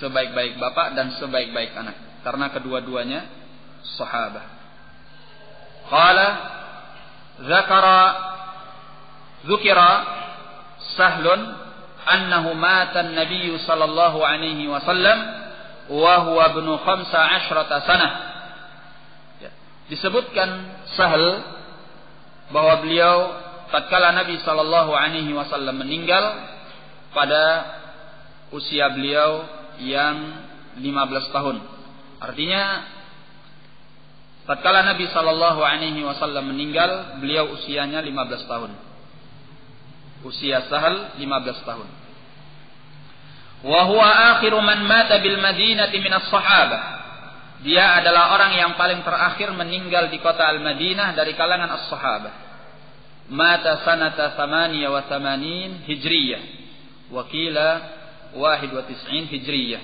Sebaik-baik bapak dan sebaik-baik anak, karena kedua-duanya sahabat. Qala dzukira Sahlun annahu mata an-nabiy sallallahu alaihi wasallam wa huwa ibnu 15 sanah. Ya. Disebutkan Sahl bahwa beliau tatkala Nabi sallallahu alaihi wasallam meninggal pada usia beliau yang 15 tahun. Artinya tatkala Nabi sallallahu alaihi wasallam meninggal, beliau usianya 15 tahun. Usia Sahal 15 tahun. Wa huwa akhiru man mata bil Madinati min as-sahabah. Dia adalah orang yang paling terakhir meninggal di kota Al-Madinah dari kalangan as-sahabah. Mata sanata 88 Hijriyah. Wa qila 91 Hijriyah.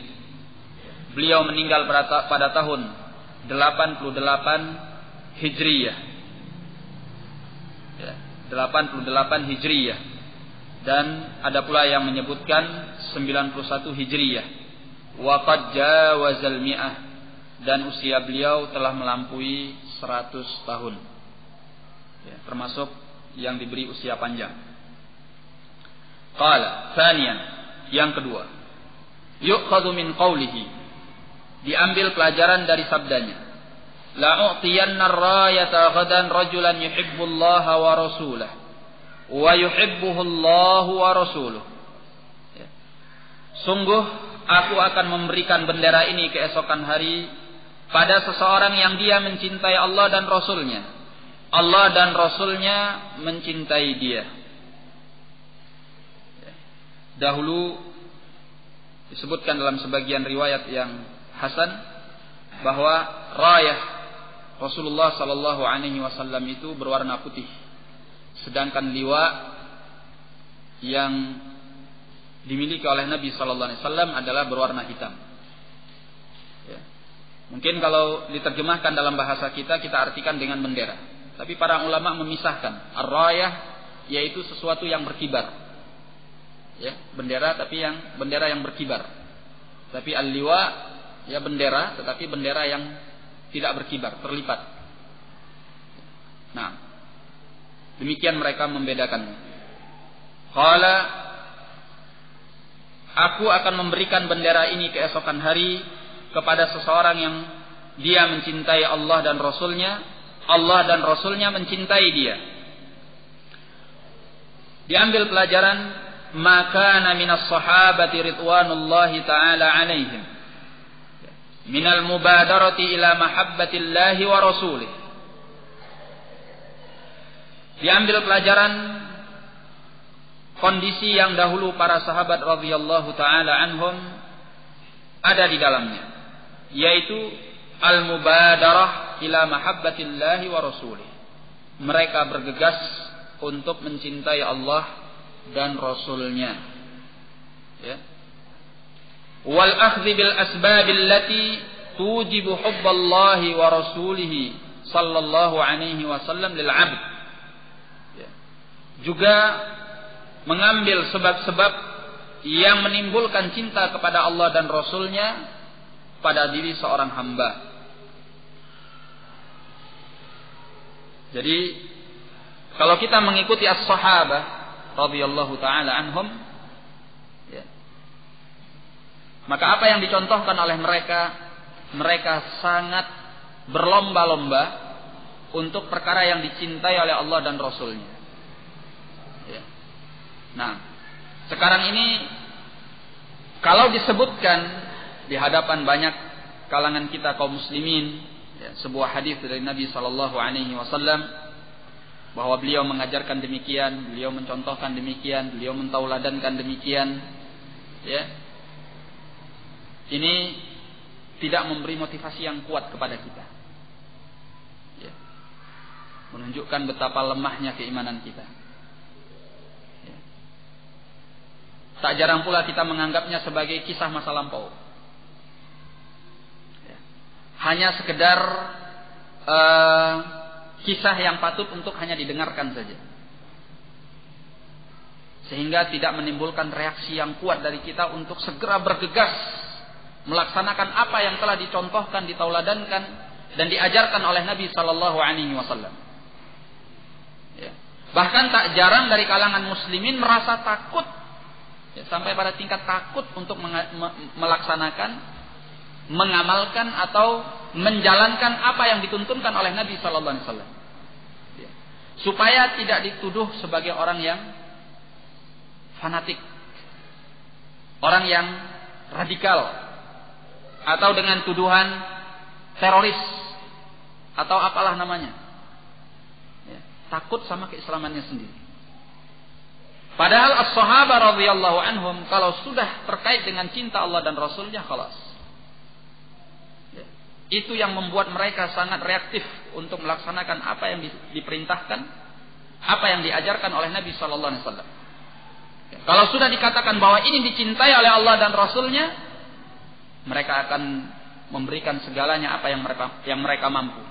Beliau meninggal pada tahun 88 Hijriyah. Ya, 88 Hijriyah. Dan ada pula yang menyebutkan 91 Hijriyah. Wa qad jawazal mi'ah, dan usia beliau telah melampaui 100 tahun. Ya, termasuk yang diberi usia panjang. Qala tsaniyan, yang kedua, yu'khadhu min qawlihi, diambil pelajaran dari sabdanya, la'u'tiyanna ar-rayata ghadan rajulan yuhibbullaha wa rasulahu wa yuhibbuhu Allahu wa rasuluh. Ya. Sungguh aku akan memberikan bendera ini keesokan hari pada seseorang yang dia mencintai Allah dan Rasulnya. Allah dan Rasulnya mencintai dia. Ya. Dahulu disebutkan dalam sebagian riwayat yang hasan bahwa rayah Rasulullah sallallahu alaihi wasallam itu berwarna putih, sedangkan liwa yang dimiliki oleh Nabi sallallahu alaihi wasallam adalah berwarna hitam. Ya. Mungkin kalau diterjemahkan dalam bahasa kita artikan dengan bendera. Tapi para ulama memisahkan. Ar-rayah yaitu sesuatu yang berkibar. Ya, bendera tapi bendera yang berkibar. Tapi al-liwa ya bendera, tetapi bendera yang tidak berkibar, terlipat. Nah, demikian mereka membedakannya. Qala, aku akan memberikan bendera ini keesokan hari kepada seseorang yang dia mencintai Allah dan Rasulnya. Allah dan Rasulnya mencintai dia. Diambil pelajaran, maka minas sahabati ridwanullahi ta'ala alaihim minal mubadarati ila mahabbatillahi wa rasulih. Diambil pelajaran kondisi yang dahulu para sahabat radhiyallahu taala anhum ada di dalamnya, yaitu al-mubadarah ila mahabbatillahi wa rasulih. Mereka bergegas untuk mencintai Allah dan Rasulnya. Ya. Wal akhdhi bil asbab allati tujibu hubballahi wa rasulih sallallahu alaihi wasallam lil 'abd. Juga mengambil sebab-sebab yang menimbulkan cinta kepada Allah dan Rasulnya pada diri seorang hamba. Jadi kalau kita mengikuti as-sahabah radhiyallahu ta'ala anhum, ya, maka apa yang dicontohkan oleh mereka, mereka sangat berlomba-lomba untuk perkara yang dicintai oleh Allah dan Rasulnya. Ya. Nah, sekarang ini kalau disebutkan di hadapan banyak kalangan kita kaum muslimin, ya, sebuah hadis dari Nabi sallallahu alaihi wasallam bahwa beliau mengajarkan demikian, beliau mencontohkan demikian, beliau mentauladankan demikian, ya. Ini tidak memberi motivasi yang kuat kepada kita, ya. Menunjukkan betapa lemahnya keimanan kita, ya. Tak jarang pula kita menganggapnya sebagai kisah masa lampau, ya. Hanya sekedar kisah yang patut untuk hanya didengarkan saja, sehingga tidak menimbulkan reaksi yang kuat dari kita untuk segera bergegas melaksanakan apa yang telah dicontohkan, ditauladankan dan diajarkan oleh Nabi Sallallahu Alaihi Wasallam. Ya. Bahkan tak jarang dari kalangan muslimin merasa takut, ya, sampai pada tingkat takut untuk melaksanakan, mengamalkan atau menjalankan apa yang dituntunkan oleh Nabi Sallallahu Alaihi Wasallam, ya. Supaya tidak dituduh sebagai orang yang fanatik, orang yang radikal, atau dengan tuduhan teroris atau apalah namanya, ya. Takut sama keislamannya sendiri. Padahal as-sahabah radhiyallahu anhum kalau sudah terkait dengan cinta Allah dan Rasulnya, khalas. Itu yang membuat mereka sangat reaktif untuk melaksanakan apa yang diperintahkan, apa yang diajarkan oleh Nabi Sallallahu Alaihi Wasallam. Kalau sudah dikatakan bahwa ini dicintai oleh Allah dan Rasulnya, mereka akan memberikan segalanya apa yang mereka mampu,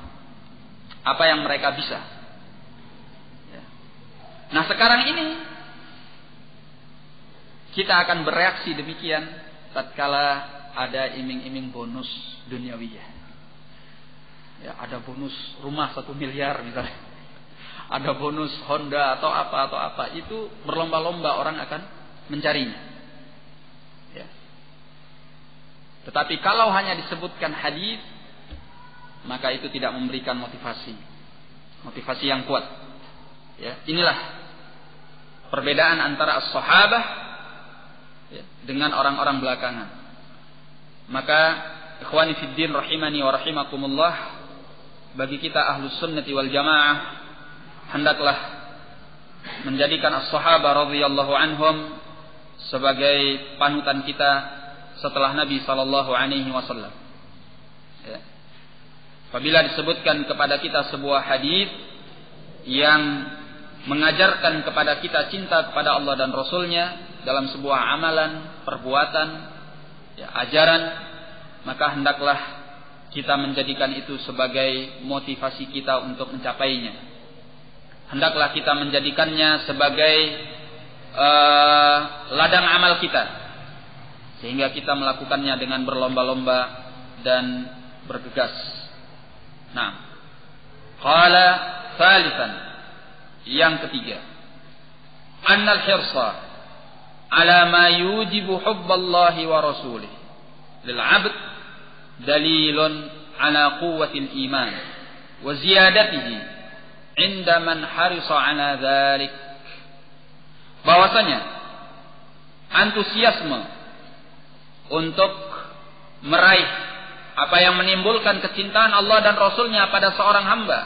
apa yang mereka bisa. Nah sekarang ini kita akan bereaksi demikian tatkala ada iming-iming bonus duniawiyah. Ya, ada bonus rumah 1 miliar misalnya, ada bonus Honda atau apa, itu berlomba-lomba orang akan mencarinya, ya. Tetapi kalau hanya disebutkan hadis, maka itu tidak memberikan motivasi yang kuat, ya. Inilah perbedaan antara as-sahabah, ya, dengan orang-orang belakangan. Maka ikhwani fiddin rahimani wa rahimakumullah, bagi kita ahlus sunnati wal jamaah, hendaklah menjadikan as-sahabah radhiyallahu anhum sebagai panutan kita setelah Nabi sallallahu alaihi wasallam, ya. Apabila disebutkan kepada kita sebuah hadis yang mengajarkan kepada kita cinta kepada Allah dan Rasulnya dalam sebuah amalan, perbuatan, ya, ajaran, maka hendaklah kita menjadikan itu sebagai motivasi kita untuk mencapainya. Hendaklah kita menjadikannya sebagai ladang amal kita, sehingga kita melakukannya dengan berlomba-lomba dan bergegas. Nah, qala thalithan, yang ketiga, annal hirsa ala ma yujibu hubballahi wa rasulih lil 'abd dalilun ala quwwatil iman wa ziyadatihi 'inda man harisa 'ala dzalik. Bahwasanya antusiasme untuk meraih apa yang menimbulkan kecintaan Allah dan Rasulnya pada seorang hamba,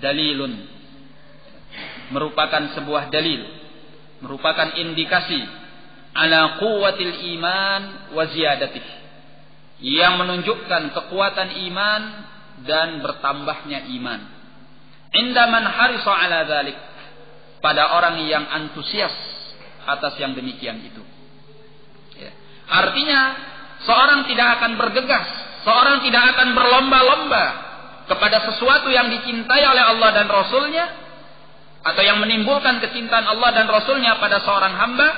dalilun, merupakan sebuah dalil, merupakan indikasi ala quwwatil iman wa ziyadatihi, yang menunjukkan kekuatan iman dan bertambahnya iman. Inda man harisa ala dzalik, pada orang yang antusias atas yang demikian itu, ya. Artinya seorang tidak akan bergegas, seorang tidak akan berlomba-lomba kepada sesuatu yang dicintai oleh Allah dan Rasulnya, atau yang menimbulkan kecintaan Allah dan Rasulnya pada seorang hamba,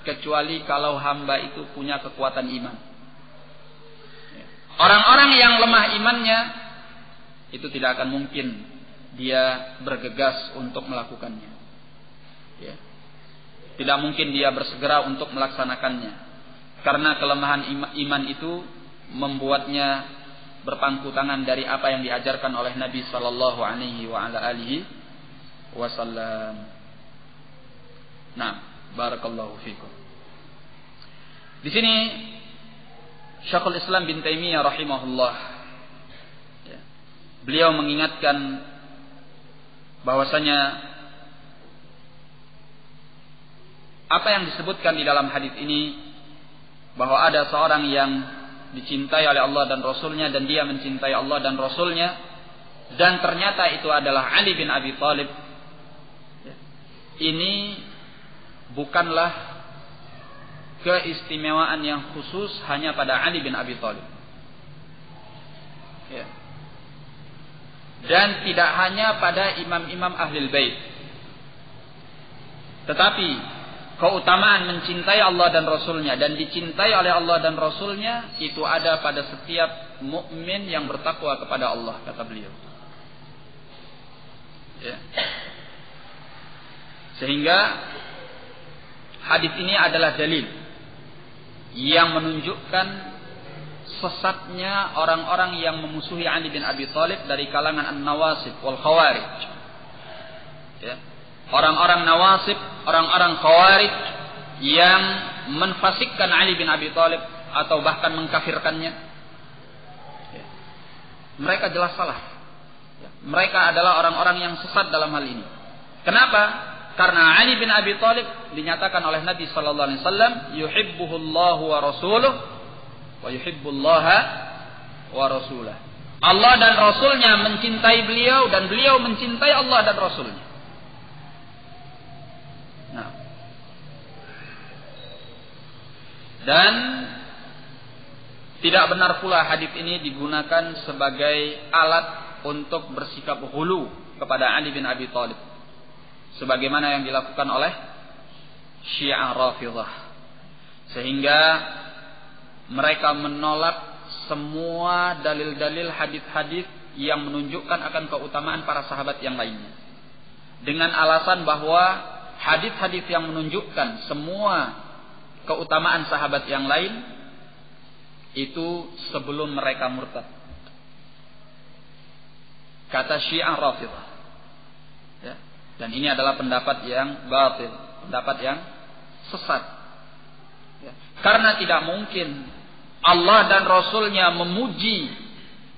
kecuali kalau hamba itu punya kekuatan iman. Orang-orang yang lemah imannya itu tidak akan mungkin dia bergegas untuk melakukannya, ya. Tidak mungkin dia bersegera untuk melaksanakannya, karena kelemahan iman itu membuatnya berpangku tangan dari apa yang diajarkan oleh Nabi sallallahu alaihi wa ala alihi wasallam. Nah, barakallahu fikum. Di sini Syekhul Islam bin Taimiyah rahimahullah, ya, beliau mengingatkan bahwasanya apa yang disebutkan di dalam hadis ini, bahwa ada seorang yang dicintai oleh Allah dan Rasulnya dan dia mencintai Allah dan Rasulnya, dan ternyata itu adalah Ali bin Abi Thalib. Ini bukanlah keistimewaan yang khusus hanya pada Ali bin Abi Thalib. Dan tidak hanya pada imam-imam Ahlul Bait. Tetapi keutamaan mencintai Allah dan Rasulnya dan dicintai oleh Allah dan Rasulnya itu ada pada setiap mukmin yang bertakwa kepada Allah, kata beliau. Sehingga hadis ini adalah dalil yang menunjukkan sesatnya orang-orang yang memusuhi Ali bin Abi Thalib dari kalangan An-Nawasib wal Khawarij. Orang-orang Nawasib, orang-orang Khawarij yang menfasikkan Ali bin Abi Thalib atau bahkan mengkafirkannya. Mereka jelas salah. Mereka adalah orang-orang yang sesat dalam hal ini. Kenapa? Karena Ali bin Abi Thalib dinyatakan oleh Nabi sallallahu alaihi wasallam, yuhibbuhullahu wa rasuluh wa yuhibbullaha wa rasulah. Allah dan Rasulnya mencintai beliau dan beliau mencintai Allah dan Rasulnya. Nah. Dan tidak benar pula hadis ini digunakan sebagai alat untuk bersikap hulu kepada Ali bin Abi Thalib, sebagaimana yang dilakukan oleh Syiah Rafidhah, sehingga mereka menolak semua dalil-dalil hadis-hadis yang menunjukkan akan keutamaan para sahabat yang lainnya, dengan alasan bahwa hadis-hadis yang menunjukkan semua keutamaan sahabat yang lain itu sebelum mereka murtad, kata Syiah Rafidhah. Dan ini adalah pendapat yang batil, pendapat yang sesat. Karena tidak mungkin Allah dan Rasulnya memuji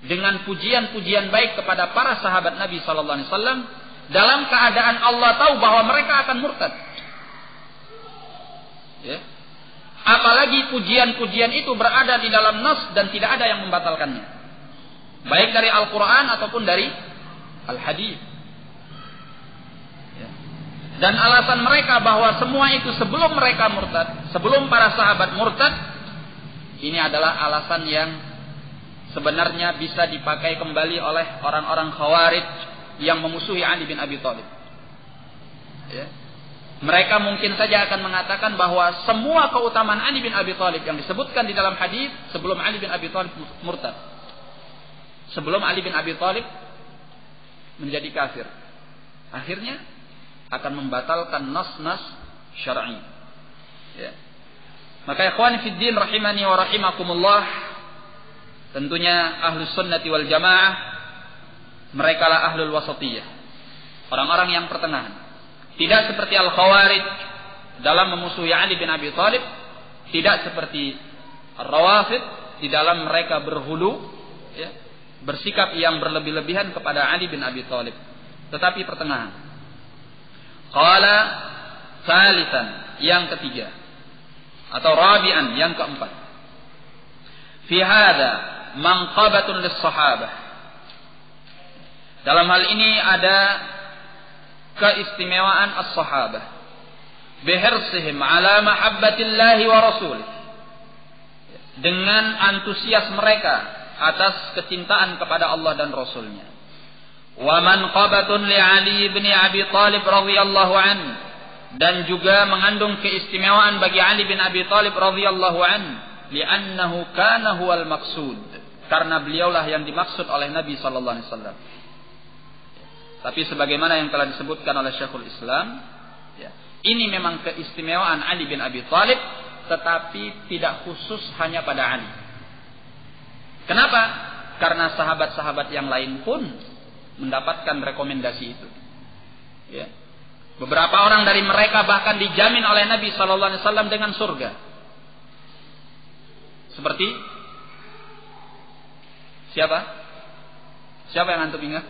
dengan pujian-pujian baik kepada para sahabat Nabi Sallallahu Alaihi Wasallam dalam keadaan Allah tahu bahwa mereka akan murtad. Apalagi pujian-pujian itu berada di dalam nas dan tidak ada yang membatalkannya, baik dari Al-Quran ataupun dari Al-Hadis. Dan alasan mereka bahwa semua itu sebelum mereka murtad, sebelum para sahabat murtad, ini adalah alasan yang sebenarnya bisa dipakai kembali oleh orang-orang Khawarij yang memusuhi Ali bin Abi Thalib. Mereka mungkin saja akan mengatakan bahwa semua keutamaan Ali bin Abi Thalib yang disebutkan di dalam hadis sebelum Ali bin Abi Thalib murtad, sebelum Ali bin Abi Thalib menjadi kafir, akhirnya akan membatalkan nas-nas syar'i. Maka ikhwan fi din rahimani wa rahimakumullah, tentunya ahlus sunnati wal jamaah mereka lah ahlul wasatiyah, orang-orang yang pertengahan. Tidak seperti al-Khawarij dalam memusuhi Ali bin Abi Thalib, tidak seperti ar-Rawafid di dalam mereka berhulu, bersikap yang berlebih-lebihan kepada Ali bin Abi Thalib, tetapi pertengahan. Qala salisan, yang ketiga, atau rabi'an, yang keempat. Fi hadza manqabatun lis-sahabah. Dalam hal ini ada keistimewaan as-sahabah bihirsihim ala mahabbatillahi wa rasulih, dengan antusias mereka atas kecintaan kepada Allah dan Rasulnya. Wa manqabatun li Ali bin Abi Thalib radhiyallahu an, dan juga mengandung keistimewaan bagi Ali bin Abi Thalib radhiyallahu an, li'annahu kana huwal maqsud, karena beliaulah yang dimaksud oleh Nabi sallallahu alaihi wasallam. Tapi sebagaimana yang telah disebutkan oleh Syekhul Islam, ini memang keistimewaan Ali bin Abi Thalib, tetapi tidak khusus hanya pada Ali. Kenapa? Karena sahabat-sahabat yang lain pun mendapatkan rekomendasi itu. Beberapa orang dari mereka bahkan dijamin oleh Nabi Sallallahu Alaihi Wasallam dengan surga. Seperti siapa? Siapa yang antum ingat?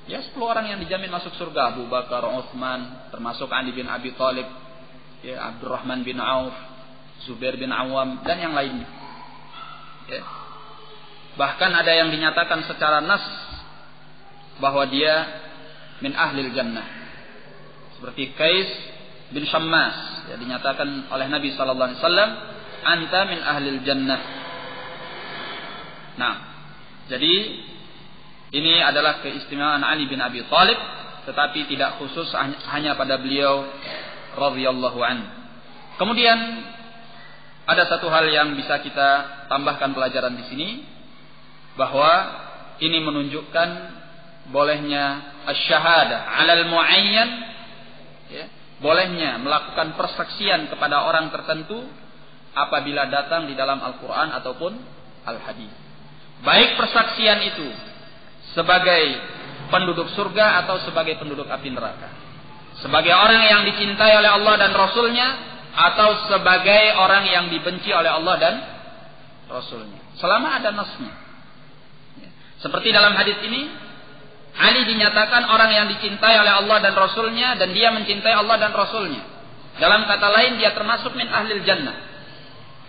Ya, 10 orang yang dijamin masuk surga, Abu Bakar, Utsman, termasuk Ali bin Abi Thalib, ya, Abdurrahman bin Auf, Zubair bin Awam, dan yang lainnya. Ya. Bahkan ada yang dinyatakan secara nas bahwa dia min ahlil jannah. Seperti Qais bin Syammas, ya, dinyatakan oleh Nabi sallallahu alaihi wasallam, anta min ahlil jannah. Nah, jadi ini adalah keistimewaan Ali bin Abi Thalib, tetapi tidak khusus hanya pada beliau radhiyallahu anhu. Kemudian ada satu hal yang bisa kita tambahkan pelajaran di sini, bahwa ini menunjukkan bolehnya asy-syahadah 'alal muayyan, ya, bolehnya melakukan persaksian kepada orang tertentu apabila datang di dalam Al-Qur'an ataupun Al-Hadis. Baik persaksian itu sebagai penduduk surga atau sebagai penduduk api neraka, sebagai orang yang dicintai oleh Allah dan Rasulnya, atau sebagai orang yang dibenci oleh Allah dan Rasulnya, selama ada nasnya. Seperti dalam hadis ini, Ali dinyatakan orang yang dicintai oleh Allah dan Rasulnya, dan dia mencintai Allah dan Rasulnya. Dalam kata lain, dia termasuk min ahlil jannah,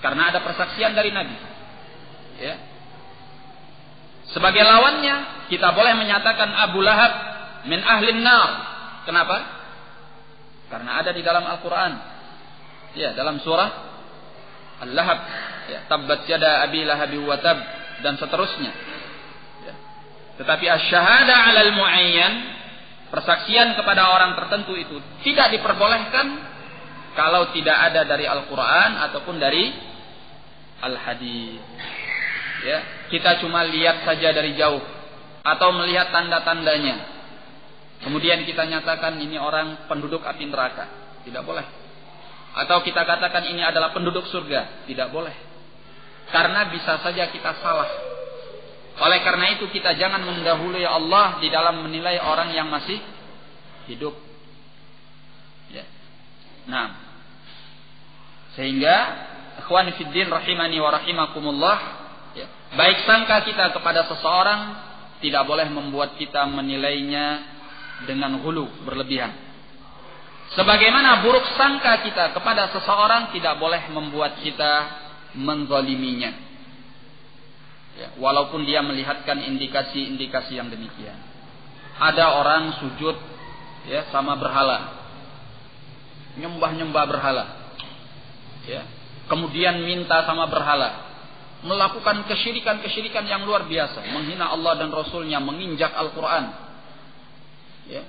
karena ada persaksian dari Nabi. Ya. Sebagai lawannya, kita boleh menyatakan Abu Lahab min ahlin nar. Kenapa? Karena ada di dalam Al-Quran. Ya, dalam surah Al-Lahab, ya, tabbat yada abi lahabi wa tab, dan seterusnya. Ya. Tetapi asy-syahadah 'alal muayyan, persaksian kepada orang tertentu itu tidak diperbolehkan kalau tidak ada dari Al-Quran ataupun dari Al-Hadis. Ya, kita cuma lihat saja dari jauh atau melihat tanda-tandanya, kemudian kita nyatakan ini orang penduduk api neraka, tidak boleh. Atau kita katakan ini adalah penduduk surga, tidak boleh. Karena bisa saja kita salah. Oleh karena itu kita jangan mendahului Allah di dalam menilai orang yang masih hidup. Ya. Nah, sehingga ikhwani fiddin rahimani wa rahimakumullah, ya, baik sangka kita kepada seseorang tidak boleh membuat kita menilainya dengan hulu, berlebihan. Sebagaimana buruk sangka kita kepada seseorang tidak boleh membuat kita menzaliminya. Ya, walaupun dia melihatkan indikasi-indikasi yang demikian. Ada orang sujud, ya, sama berhala, nyembah-nyembah berhala, ya, kemudian minta sama berhala, melakukan kesyirikan-kesyirikan yang luar biasa, menghina Allah dan Rasulnya, menginjak Al-Quran, ya,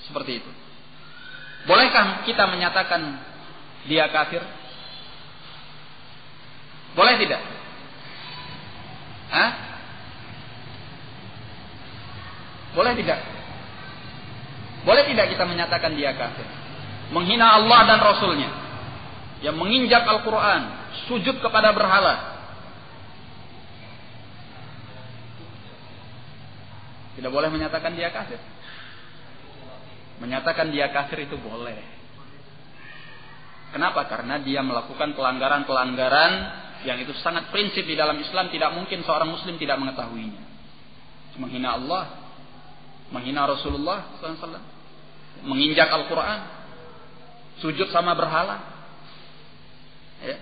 seperti itu. Bolehkah kita menyatakan dia kafir? Boleh tidak? Hah? Boleh tidak? Boleh tidak kita menyatakan dia kafir? Menghina Allah dan Rasulnya, yang menginjak Al-Quran, sujud kepada berhala. Tidak boleh menyatakan dia kafir. Menyatakan dia kafir itu boleh. Kenapa? Karena dia melakukan pelanggaran-pelanggaran yang itu sangat prinsip di dalam Islam, tidak mungkin seorang muslim tidak mengetahuinya. Menghina Allah, menghina Rasulullah SAW, menginjak Al-Quran, sujud sama berhala. Ya.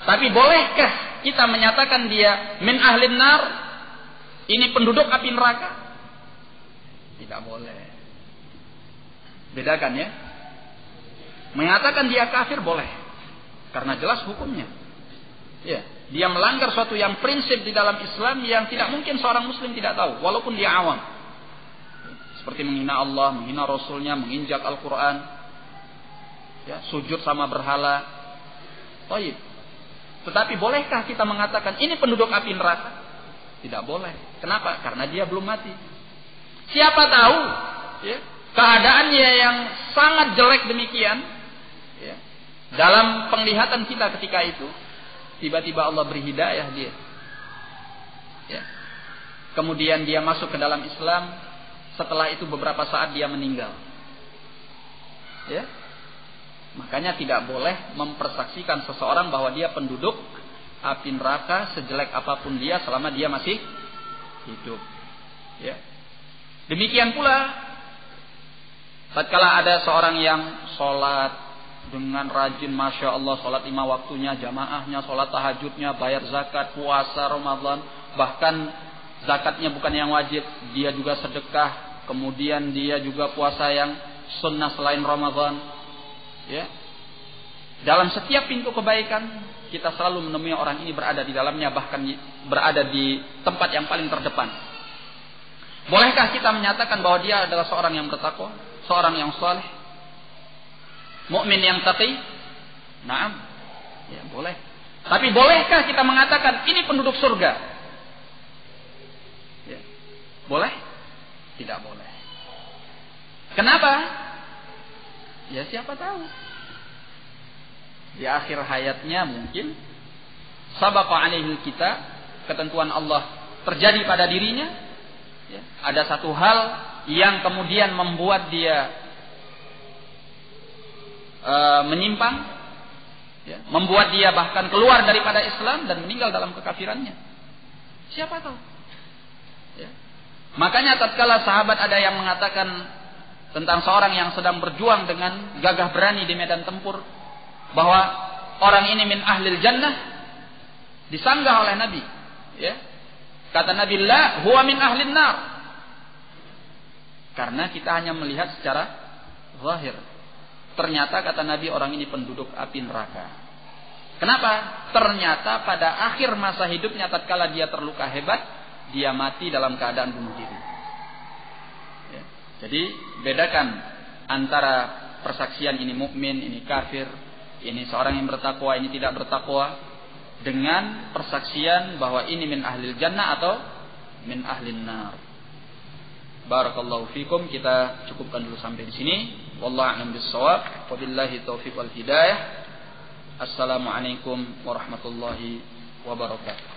Tapi bolehkah kita menyatakan dia min ahlin nar, ini penduduk api neraka? Tidak boleh. Bedakan, ya. Menyatakan dia kafir boleh, karena jelas hukumnya. Ya, dia melanggar suatu yang prinsip di dalam Islam yang tidak mungkin seorang muslim tidak tahu, walaupun dia awam. Seperti menghina Allah, menghina Rasulnya, menginjak Al-Quran, ya, sujud sama berhala. Baik. Tetapi bolehkah kita mengatakan ini penduduk api neraka? Tidak boleh. Kenapa? Karena dia belum mati. Siapa tahu, ya, keadaannya yang sangat jelek demikian, ya, dalam penglihatan kita ketika itu, tiba-tiba Allah beri hidayah dia, ya. Kemudian dia masuk ke dalam Islam. Setelah itu beberapa saat dia meninggal, ya. Makanya tidak boleh mempersaksikan seseorang bahwa dia penduduk api neraka sejelek apapun dia selama dia masih hidup, ya. Demikian pula tatkala ada seorang yang sholat dengan rajin, masya Allah, sholat 5 waktunya, jamaahnya, sholat tahajudnya, bayar zakat, puasa Ramadan, bahkan zakatnya bukan yang wajib, dia juga sedekah, kemudian dia juga puasa yang sunnah selain Ramadan. Ya, dalam setiap pintu kebaikan kita selalu menemui orang ini berada di dalamnya, bahkan berada di tempat yang paling terdepan. Bolehkah kita menyatakan bahwa dia adalah seorang yang bertakwa, seorang yang saleh, mukmin yang taqi? Naam, ya boleh. Tapi bolehkah kita mengatakan ini penduduk surga? Ya. Boleh? Tidak boleh. Kenapa? Ya siapa tahu. Di akhir hayatnya mungkin sabaqa alaihi kita, ketentuan Allah terjadi pada dirinya. Ya, ada satu hal yang kemudian membuat dia menyimpang, ya, membuat dia bahkan keluar daripada Islam dan meninggal dalam kekafirannya. Siapa tahu? Ya. Makanya tatkala sahabat ada yang mengatakan tentang seorang yang sedang berjuang dengan gagah berani di medan tempur, bahwa orang ini min ahlil jannah, disanggah oleh Nabi. Ya. Kata Nabi, la huwa min ahlin nar. Karena kita hanya melihat secara zahir. Ternyata kata Nabi, orang ini penduduk api neraka. Kenapa? Ternyata pada akhir masa hidupnya tatkala dia terluka hebat, dia mati dalam keadaan bunuh diri. Ya. Jadi bedakan antara persaksian ini mukmin, ini kafir, ini seorang yang bertakwa, ini tidak bertakwa, dengan persaksian bahwa ini min ahlil jannah atau min ahlin nar. Barakallahu fikum. Kita cukupkan dulu sampai di sini. Wallahu a'lam bissawab. Wabillahi taufiq wal hidayah. Assalamualaikum warahmatullahi wabarakatuh.